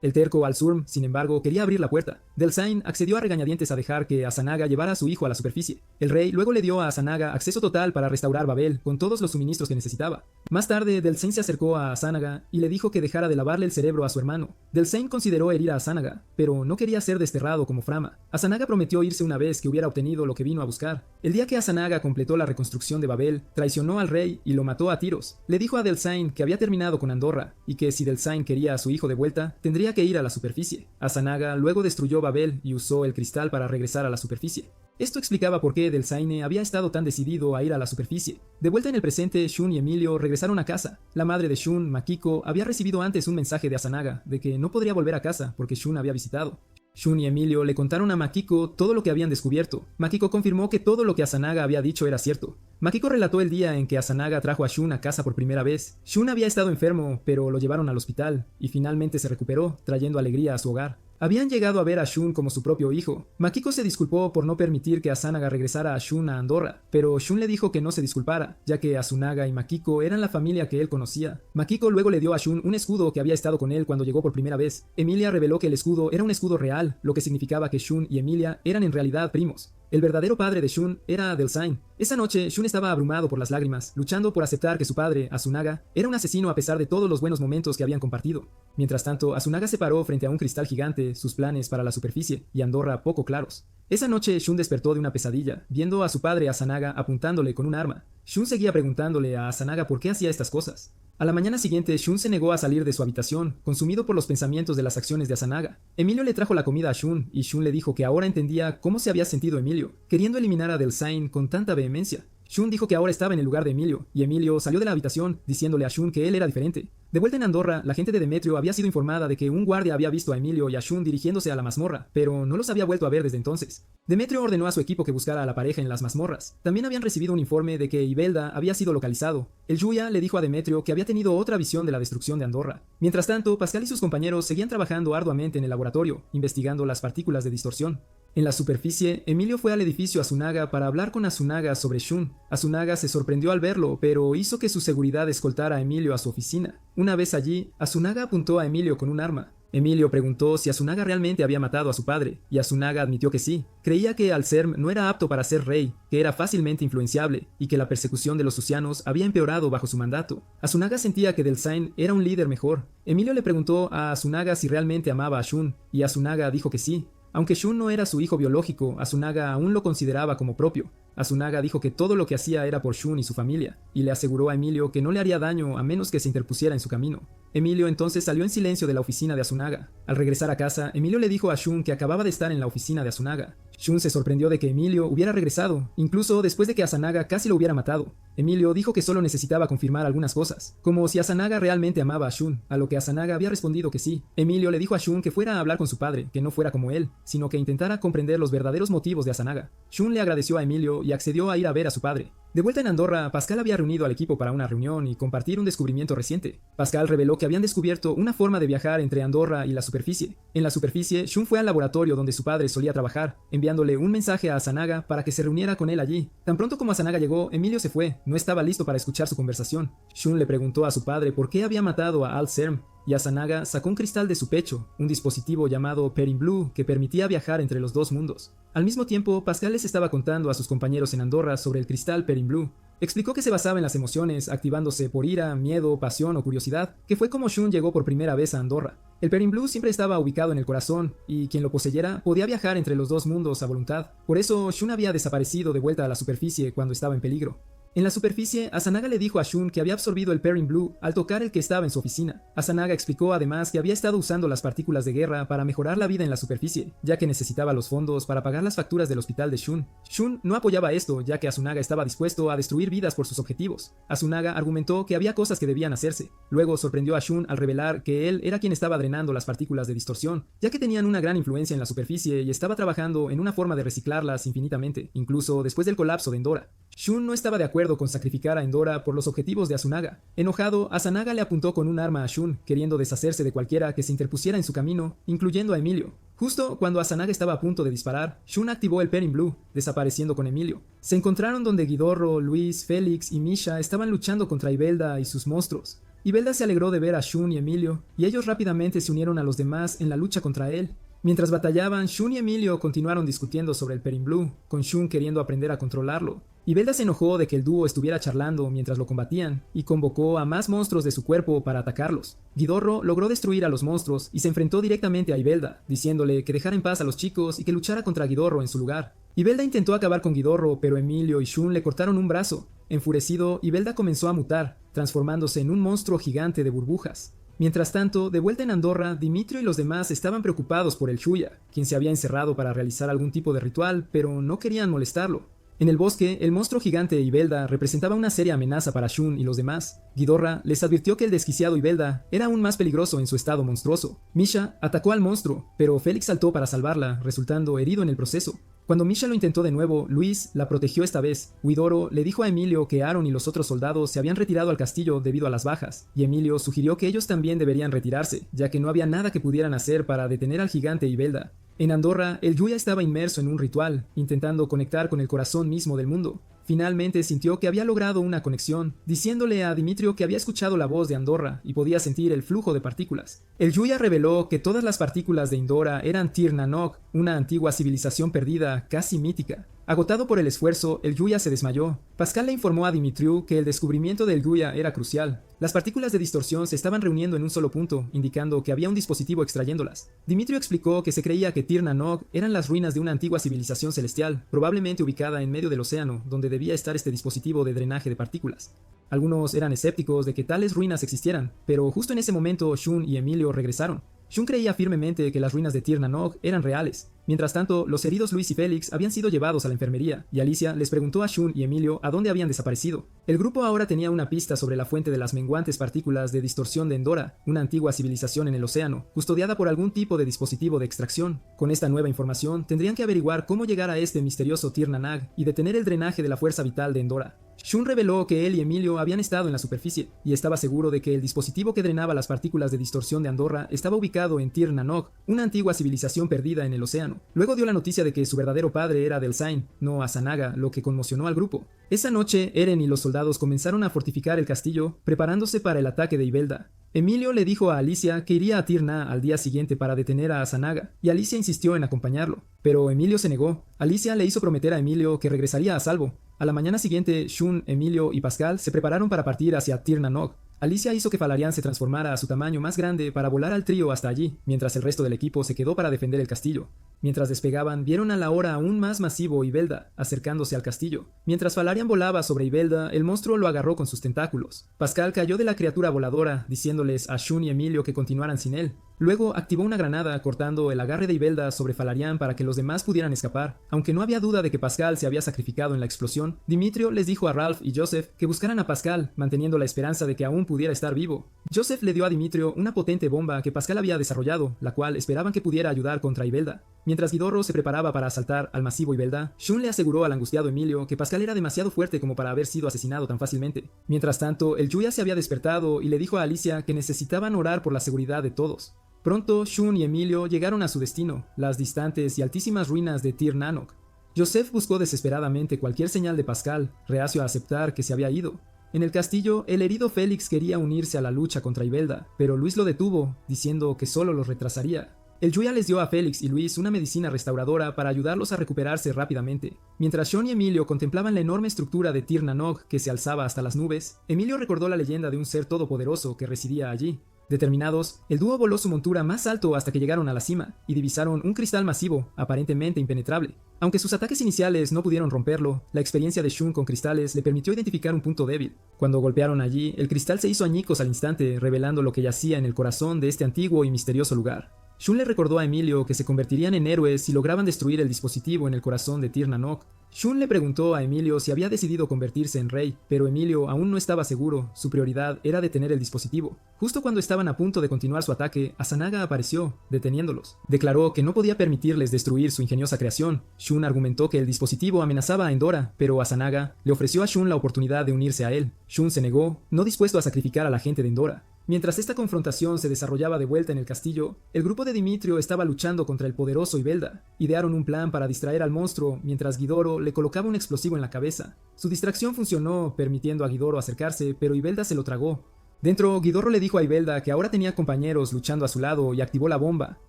El terco Alsurm, sin embargo, quería abrir la puerta. Delsein accedió a regañadientes a dejar que Asunaga llevara a su hijo a la superficie. El rey luego le dio a Asunaga acceso total para restaurar Babel con todos los suministros que necesitaba. Más tarde, Delsein se acercó a Asunaga y le dijo que dejara de lavarle el cerebro a su hermano. Delsein consideró herir a Asunaga, pero no quería ser desterrado como Frama. Asunaga prometió irse una vez que hubiera obtenido lo que vino a buscar. El día que Asunaga completó la reconstrucción de Babel, traicionó al rey y lo mató a tiros. Le dijo a Delsein que había terminado con Andorra y que si Delsein quería a su hijo de vuelta, tendría que ir a la superficie. Asunaga luego destruyó Babel y usó el cristal para regresar a la superficie. Esto explicaba por qué Delsein había estado tan decidido a ir a la superficie. De vuelta en el presente, Shun y Emilio regresaron a casa. La madre de Shun, Makiko, había recibido antes un mensaje de Asunaga de que no podría volver a casa porque Shun había visitado. Shun y Emilio le contaron a Makiko todo lo que habían descubierto. Makiko confirmó que todo lo que Asunaga había dicho era cierto. Makiko relató el día en que Asunaga trajo a Shun a casa por primera vez. Shun había estado enfermo, pero lo llevaron al hospital, y finalmente se recuperó, trayendo alegría a su hogar. Habían llegado a ver a Shun como su propio hijo. Makiko se disculpó por no permitir que Asunaga regresara a Shun a Andorra, pero Shun le dijo que no se disculpara, ya que Asunaga y Makiko eran la familia que él conocía. Makiko luego le dio a Shun un escudo que había estado con él cuando llegó por primera vez. Emilia reveló que el escudo era un escudo real, lo que significaba que Shun y Emilia eran en realidad primos. El verdadero padre de Shun era Delsein. Esa noche, Shun estaba abrumado por las lágrimas, luchando por aceptar que su padre, Asunaga, era un asesino a pesar de todos los buenos momentos que habían compartido. Mientras tanto, Asunaga se paró frente a un cristal gigante, sus planes para la superficie y Andorra poco claros. Esa noche, Shun despertó de una pesadilla, viendo a su padre Asunaga apuntándole con un arma. Shun seguía preguntándole a Asunaga por qué hacía estas cosas. A la mañana siguiente, Shun se negó a salir de su habitación, consumido por los pensamientos de las acciones de Asunaga. Emilio le trajo la comida a Shun, y Shun le dijo que ahora entendía cómo se había sentido Emilio, queriendo eliminar a Delsein con tanta vehemencia. Shun dijo que ahora estaba en el lugar de Emilio, y Emilio salió de la habitación diciéndole a Shun que él era diferente. De vuelta en Andorra, la gente de Demetrio había sido informada de que un guardia había visto a Emilio y a Shun dirigiéndose a la mazmorra, pero no los había vuelto a ver desde entonces. Demetrio ordenó a su equipo que buscara a la pareja en las mazmorras. También habían recibido un informe de que Ibelda había sido localizado. El Yuya le dijo a Demetrio que había tenido otra visión de la destrucción de Andorra. Mientras tanto, Pascal y sus compañeros seguían trabajando arduamente en el laboratorio, investigando las partículas de distorsión. En la superficie, Emilio fue al edificio Asunaga para hablar con Asunaga sobre Shun. Asunaga se sorprendió al verlo, pero hizo que su seguridad escoltara a Emilio a su oficina. Una vez allí, Asunaga apuntó a Emilio con un arma. Emilio preguntó si Asunaga realmente había matado a su padre, y Asunaga admitió que sí. Creía que Alserm no era apto para ser rey, que era fácilmente influenciable, y que la persecución de los Usianos había empeorado bajo su mandato. Asunaga sentía que Delsein era un líder mejor. Emilio le preguntó a Asunaga si realmente amaba a Shun, y Asunaga dijo que sí. Aunque Shun no era su hijo biológico, Asunaga aún lo consideraba como propio. Asunaga dijo que todo lo que hacía era por Shun y su familia, y le aseguró a Emilio que no le haría daño a menos que se interpusiera en su camino. Emilio entonces salió en silencio de la oficina de Asunaga. Al regresar a casa, Emilio le dijo a Shun que acababa de estar en la oficina de Asunaga. Shun se sorprendió de que Emilio hubiera regresado, incluso después de que Asunaga casi lo hubiera matado. Emilio dijo que solo necesitaba confirmar algunas cosas, como si Asunaga realmente amaba a Shun, a lo que Asunaga había respondido que sí. Emilio le dijo a Shun que fuera a hablar con su padre, que no fuera como él, sino que intentara comprender los verdaderos motivos de Asunaga. Shun le agradeció a Emilio y accedió a ir a ver a su padre. De vuelta en Andorra, Pascal había reunido al equipo para una reunión y compartir un descubrimiento reciente. Pascal reveló que habían descubierto una forma de viajar entre Andorra y la superficie. En la superficie, Shun fue al laboratorio donde su padre solía trabajar, enviándole un mensaje a Asanaga para que se reuniera con él allí. Tan pronto como Asanaga llegó, Emilio se fue, no estaba listo para escuchar su conversación. Shun le preguntó a su padre por qué había matado a Al Serm, y Asanaga sacó un cristal de su pecho, un dispositivo llamado Perin Blue que permitía viajar entre los dos mundos. Al mismo tiempo, Pascal les estaba contando a sus compañeros en Andorra sobre el cristal Perin Blue. Explicó que se basaba en las emociones, activándose por ira, miedo, pasión o curiosidad, que fue como Shun llegó por primera vez a Andorra. El Perin Blue siempre estaba ubicado en el corazón, y quien lo poseyera podía viajar entre los dos mundos a voluntad. Por eso, Shun había desaparecido de vuelta a la superficie cuando estaba en peligro. En la superficie, Asanaga le dijo a Shun que había absorbido el Perin Blue al tocar el que estaba en su oficina. Asanaga explicó además que había estado usando las partículas de guerra para mejorar la vida en la superficie, ya que necesitaba los fondos para pagar las facturas del hospital de Shun. Shun no apoyaba esto, ya que Asanaga estaba dispuesto a destruir vidas por sus objetivos. Asanaga argumentó que había cosas que debían hacerse. Luego sorprendió a Shun al revelar que él era quien estaba drenando las partículas de distorsión, ya que tenían una gran influencia en la superficie y estaba trabajando en una forma de reciclarlas infinitamente, incluso después del colapso de Endora. Shun no estaba de acuerdo con sacrificar a Endora por los objetivos de Asanaga. Enojado, Asanaga le apuntó con un arma a Shun, queriendo deshacerse de cualquiera que se interpusiera en su camino, incluyendo a Emilio. Justo cuando Asanaga estaba a punto de disparar, Shun activó el Perin Blue, desapareciendo con Emilio. Se encontraron donde Guidorro, Luis, Félix y Misha estaban luchando contra Ibelda y sus monstruos. Ibelda se alegró de ver a Shun y Emilio, y ellos rápidamente se unieron a los demás en la lucha contra él. Mientras batallaban, Shun y Emilio continuaron discutiendo sobre el Perin Blue, con Shun queriendo aprender a controlarlo. Ibelda se enojó de que el dúo estuviera charlando mientras lo combatían, y convocó a más monstruos de su cuerpo para atacarlos. Guidorro logró destruir a los monstruos y se enfrentó directamente a Ibelda, diciéndole que dejara en paz a los chicos y que luchara contra Guidorro en su lugar. Ibelda intentó acabar con Guidorro, pero Emilio y Shun le cortaron un brazo. Enfurecido, Ibelda comenzó a mutar, transformándose en un monstruo gigante de burbujas. Mientras tanto, de vuelta en Andorra, Dimitrio y los demás estaban preocupados por el Shuya, quien se había encerrado para realizar algún tipo de ritual, pero no querían molestarlo. En el bosque, el monstruo gigante Ibelda representaba una seria amenaza para Shun y los demás. Guidorra les advirtió que el desquiciado Ibelda era aún más peligroso en su estado monstruoso. Misha atacó al monstruo, pero Félix saltó para salvarla, resultando herido en el proceso. Cuando Misha lo intentó de nuevo, Luis la protegió esta vez. Guidorro le dijo a Emilio que Aaron y los otros soldados se habían retirado al castillo debido a las bajas, y Emilio sugirió que ellos también deberían retirarse, ya que no había nada que pudieran hacer para detener al gigante Ibelda. En Andorra, el Yuya estaba inmerso en un ritual, intentando conectar con el corazón mismo del mundo. Finalmente sintió que había logrado una conexión, diciéndole a Dimitrio que había escuchado la voz de Andorra y podía sentir el flujo de partículas. El Yuya reveló que todas las partículas de Indora eran Tir na Nog, una antigua civilización perdida, casi mítica. Agotado por el esfuerzo, el Yuya se desmayó. Pascal le informó a Dimitriu que el descubrimiento del Yuya era crucial. Las partículas de distorsión se estaban reuniendo en un solo punto, indicando que había un dispositivo extrayéndolas. Dimitriu explicó que se creía que Tir na Nog eran las ruinas de una antigua civilización celestial, probablemente ubicada en medio del océano, donde debía estar este dispositivo de drenaje de partículas. Algunos eran escépticos de que tales ruinas existieran, pero justo en ese momento Shun y Emilio regresaron. Shun creía firmemente que las ruinas de Tir na Nog eran reales. Mientras tanto, los heridos Luis y Félix habían sido llevados a la enfermería, y Alicia les preguntó a Shun y Emilio a dónde habían desaparecido. El grupo ahora tenía una pista sobre la fuente de las menguantes partículas de distorsión de Endora, una antigua civilización en el océano, custodiada por algún tipo de dispositivo de extracción. Con esta nueva información, tendrían que averiguar cómo llegar a este misterioso Tir na Nog y detener el drenaje de la fuerza vital de Endora. Shun reveló que él y Emilio habían estado en la superficie, y estaba seguro de que el dispositivo que drenaba las partículas de distorsión de Andorra estaba ubicado en Tir na Nog, una antigua civilización perdida en el océano. Luego dio la noticia de que su verdadero padre era Delsain, no Asanaga, lo que conmocionó al grupo. Esa noche, Eren y los soldados comenzaron a fortificar el castillo, preparándose para el ataque de Ibelda. Emilio le dijo a Alicia que iría a Tir na al día siguiente para detener a Asanaga, y Alicia insistió en acompañarlo. Pero Emilio se negó. Alicia le hizo prometer a Emilio que regresaría a salvo. A la mañana siguiente, Shun, Emilio y Pascal se prepararon para partir hacia Tir na Nog. Alicia hizo que Falarian se transformara a su tamaño más grande para volar al trío hasta allí, mientras el resto del equipo se quedó para defender el castillo. Mientras despegaban, vieron a la hora aún más masivo Ibelda, acercándose al castillo. Mientras Falarian volaba sobre Ibelda, el monstruo lo agarró con sus tentáculos. Pascal cayó de la criatura voladora, diciéndoles a Shun y Emilio que continuaran sin él. Luego activó una granada cortando el agarre de Ibelda sobre Falarian para que los demás pudieran escapar. Aunque no había duda de que Pascal se había sacrificado en la explosión, Dimitrio les dijo a Ralph y Joseph que buscaran a Pascal, manteniendo la esperanza de que aún pudiera estar vivo. Joseph le dio a Dimitrio una potente bomba que Pascal había desarrollado, la cual esperaban que pudiera ayudar contra Ibelda. Mientras Guidorro se preparaba para asaltar al masivo Ibelda, Shun le aseguró al angustiado Emilio que Pascal era demasiado fuerte como para haber sido asesinado tan fácilmente. Mientras tanto, el Yuya se había despertado y le dijo a Alicia que necesitaban orar por la seguridad de todos. Pronto, Shun y Emilio llegaron a su destino, las distantes y altísimas ruinas de Tir Nanok. Joseph buscó desesperadamente cualquier señal de Pascal, reacio a aceptar que se había ido. En el castillo, el herido Félix quería unirse a la lucha contra Ibelda, pero Luis lo detuvo, diciendo que solo los retrasaría. El Yuya les dio a Félix y Luis una medicina restauradora para ayudarlos a recuperarse rápidamente. Mientras Shun y Emilio contemplaban la enorme estructura de Tir Nanok que se alzaba hasta las nubes, Emilio recordó la leyenda de un ser todopoderoso que residía allí. Determinados, el dúo voló su montura más alto hasta que llegaron a la cima y divisaron un cristal masivo, aparentemente impenetrable. Aunque sus ataques iniciales no pudieron romperlo, la experiencia de Shun con cristales le permitió identificar un punto débil. Cuando golpearon allí, el cristal se hizo añicos al instante, revelando lo que yacía en el corazón de este antiguo y misterioso lugar. Shun le recordó a Emilio que se convertirían en héroes si lograban destruir el dispositivo en el corazón de Tir Nanok. Shun le preguntó a Emilio si había decidido convertirse en rey, pero Emilio aún no estaba seguro, su prioridad era detener el dispositivo. Justo cuando estaban a punto de continuar su ataque, Asanaga apareció, deteniéndolos. Declaró que no podía permitirles destruir su ingeniosa creación. Shun argumentó que el dispositivo amenazaba a Endora, pero Asanaga le ofreció a Shun la oportunidad de unirse a él. Shun se negó, no dispuesto a sacrificar a la gente de Endora. Mientras esta confrontación se desarrollaba de vuelta en el castillo, el grupo de Dimitrio estaba luchando contra el poderoso Ibelda. Idearon un plan para distraer al monstruo mientras Guidoro le colocaba un explosivo en la cabeza. Su distracción funcionó, permitiendo a Guidoro acercarse, pero Ibelda se lo tragó. Dentro, Guidorro le dijo a Ibelda que ahora tenía compañeros luchando a su lado y activó la bomba,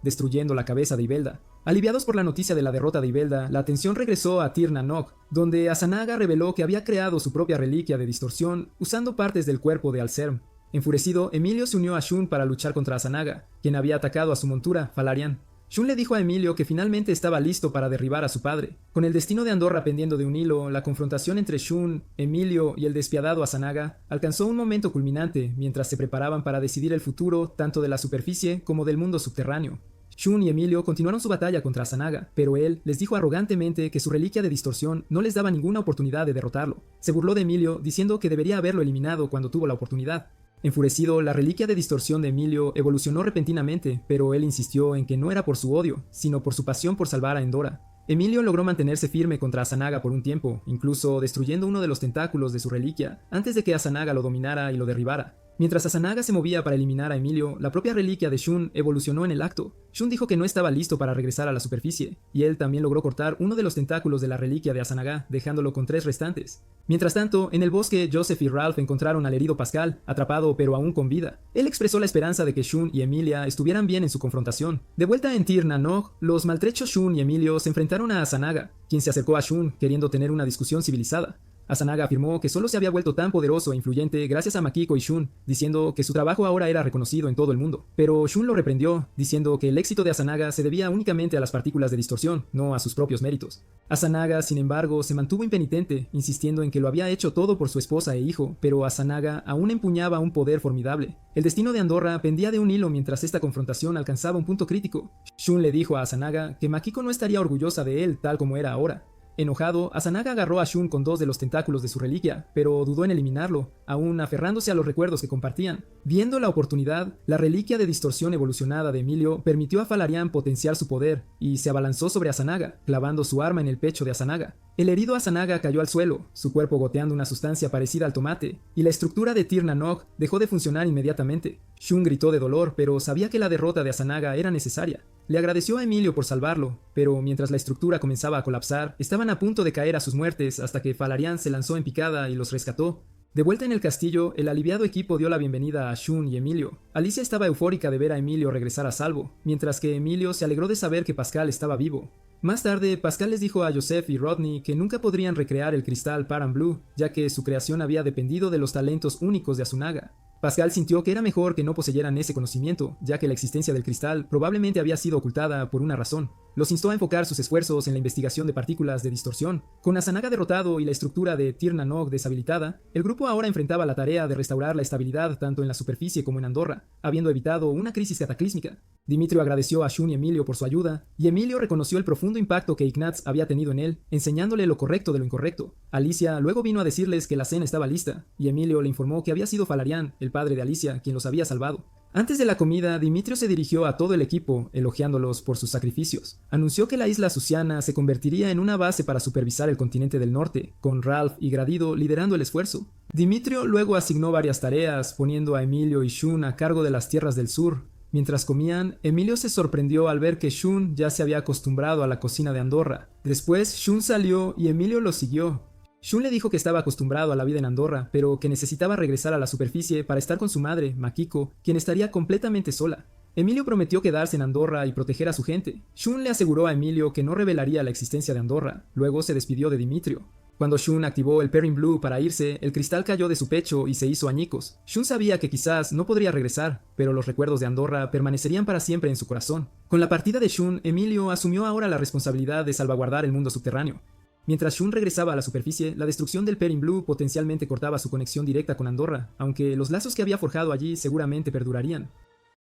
destruyendo la cabeza de Ibelda. Aliviados por la noticia de la derrota de Ibelda, la atención regresó a Tir Nanok, donde Asanaga reveló que había creado su propia reliquia de distorsión usando partes del cuerpo de Alzerm. Enfurecido, Emilio se unió a Shun para luchar contra Asanaga, quien había atacado a su montura, Falarian. Shun le dijo a Emilio que finalmente estaba listo para derribar a su padre. Con el destino de Andorra pendiendo de un hilo, la confrontación entre Shun, Emilio y el despiadado Asanaga alcanzó un momento culminante mientras se preparaban para decidir el futuro tanto de la superficie como del mundo subterráneo. Shun y Emilio continuaron su batalla contra Asanaga, pero él les dijo arrogantemente que su reliquia de distorsión no les daba ninguna oportunidad de derrotarlo. Se burló de Emilio diciendo que debería haberlo eliminado cuando tuvo la oportunidad. Enfurecido, la reliquia de distorsión de Emilio evolucionó repentinamente, pero él insistió en que no era por su odio, sino por su pasión por salvar a Endora. Emilio logró mantenerse firme contra Asanaga por un tiempo, incluso destruyendo uno de los tentáculos de su reliquia, antes de que Asanaga lo dominara y lo derribara. Mientras Asanaga se movía para eliminar a Emilio, la propia reliquia de Shun evolucionó en el acto. Shun dijo que no estaba listo para regresar a la superficie, y él también logró cortar uno de los tentáculos de la reliquia de Asanaga, dejándolo con 3 restantes. Mientras tanto, en el bosque, Joseph y Ralph encontraron al herido Pascal, atrapado pero aún con vida. Él expresó la esperanza de que Shun y Emilia estuvieran bien en su confrontación. De vuelta en Tir Nanok, los maltrechos Shun y Emilio se enfrentaron a Asanaga, quien se acercó a Shun queriendo tener una discusión civilizada. Asanaga afirmó que solo se había vuelto tan poderoso e influyente gracias a Makiko y Shun, diciendo que su trabajo ahora era reconocido en todo el mundo. Pero Shun lo reprendió, diciendo que el éxito de Asanaga se debía únicamente a las partículas de distorsión, no a sus propios méritos. Asanaga, sin embargo, se mantuvo impenitente, insistiendo en que lo había hecho todo por su esposa e hijo, pero Asanaga aún empuñaba un poder formidable. El destino de Andorra pendía de un hilo mientras esta confrontación alcanzaba un punto crítico. Shun le dijo a Asanaga que Makiko no estaría orgullosa de él tal como era ahora. Enojado, Asanaga agarró a Shun con 2 de los tentáculos de su reliquia, pero dudó en eliminarlo, aún aferrándose a los recuerdos que compartían. Viendo la oportunidad, la reliquia de distorsión evolucionada de Emilio permitió a Falarian potenciar su poder, y se abalanzó sobre Asanaga, clavando su arma en el pecho de Asanaga. El herido Asanaga cayó al suelo, su cuerpo goteando una sustancia parecida al tomate, y la estructura de Tir Nanok dejó de funcionar inmediatamente. Shun gritó de dolor, pero sabía que la derrota de Asanaga era necesaria. Le agradeció a Emilio por salvarlo, pero mientras la estructura comenzaba a colapsar, estaban a punto de caer a sus muertes hasta que Falarian se lanzó en picada y los rescató. De vuelta en el castillo, el aliviado equipo dio la bienvenida a Shun y Emilio. Alicia estaba eufórica de ver a Emilio regresar a salvo, mientras que Emilio se alegró de saber que Pascal estaba vivo. Más tarde, Pascal les dijo a Joseph y Rodney que nunca podrían recrear el cristal Paran Blue, ya que su creación había dependido de los talentos únicos de Asunaga. Pascal sintió que era mejor que no poseyeran ese conocimiento, ya que la existencia del cristal probablemente había sido ocultada por una razón. Los instó a enfocar sus esfuerzos en la investigación de partículas de distorsión. Con Asanaga derrotado y la estructura de Tir Nanok deshabilitada, el grupo ahora enfrentaba la tarea de restaurar la estabilidad tanto en la superficie como en Andorra, habiendo evitado una crisis cataclísmica. Dimitrio agradeció a Shun y Emilio por su ayuda, y Emilio reconoció el profundo impacto que Ignatz había tenido en él, enseñándole lo correcto de lo incorrecto. Alicia luego vino a decirles que la cena estaba lista, y Emilio le informó que había sido Falarian, el padre de Alicia, quien los había salvado. Antes de la comida, Dimitrio se dirigió a todo el equipo, elogiándolos por sus sacrificios. Anunció que la isla Susiana se convertiría en una base para supervisar el continente del norte, con Ralph y Gradido liderando el esfuerzo. Dimitrio luego asignó varias tareas, poniendo a Emilio y Shun a cargo de las tierras del sur. Mientras comían, Emilio se sorprendió al ver que Shun ya se había acostumbrado a la cocina de Andorra. Después, Shun salió y Emilio lo siguió. Shun le dijo que estaba acostumbrado a la vida en Andorra, pero que necesitaba regresar a la superficie para estar con su madre, Makiko, quien estaría completamente sola. Emilio prometió quedarse en Andorra y proteger a su gente. Shun le aseguró a Emilio que no revelaría la existencia de Andorra. Luego se despidió de Dimitrio. Cuando Shun activó el Perrin Blue para irse, el cristal cayó de su pecho y se hizo añicos. Shun sabía que quizás no podría regresar, pero los recuerdos de Andorra permanecerían para siempre en su corazón. Con la partida de Shun, Emilio asumió ahora la responsabilidad de salvaguardar el mundo subterráneo. Mientras Shun regresaba a la superficie, la destrucción del Perrin Blue potencialmente cortaba su conexión directa con Andorra, aunque los lazos que había forjado allí seguramente perdurarían.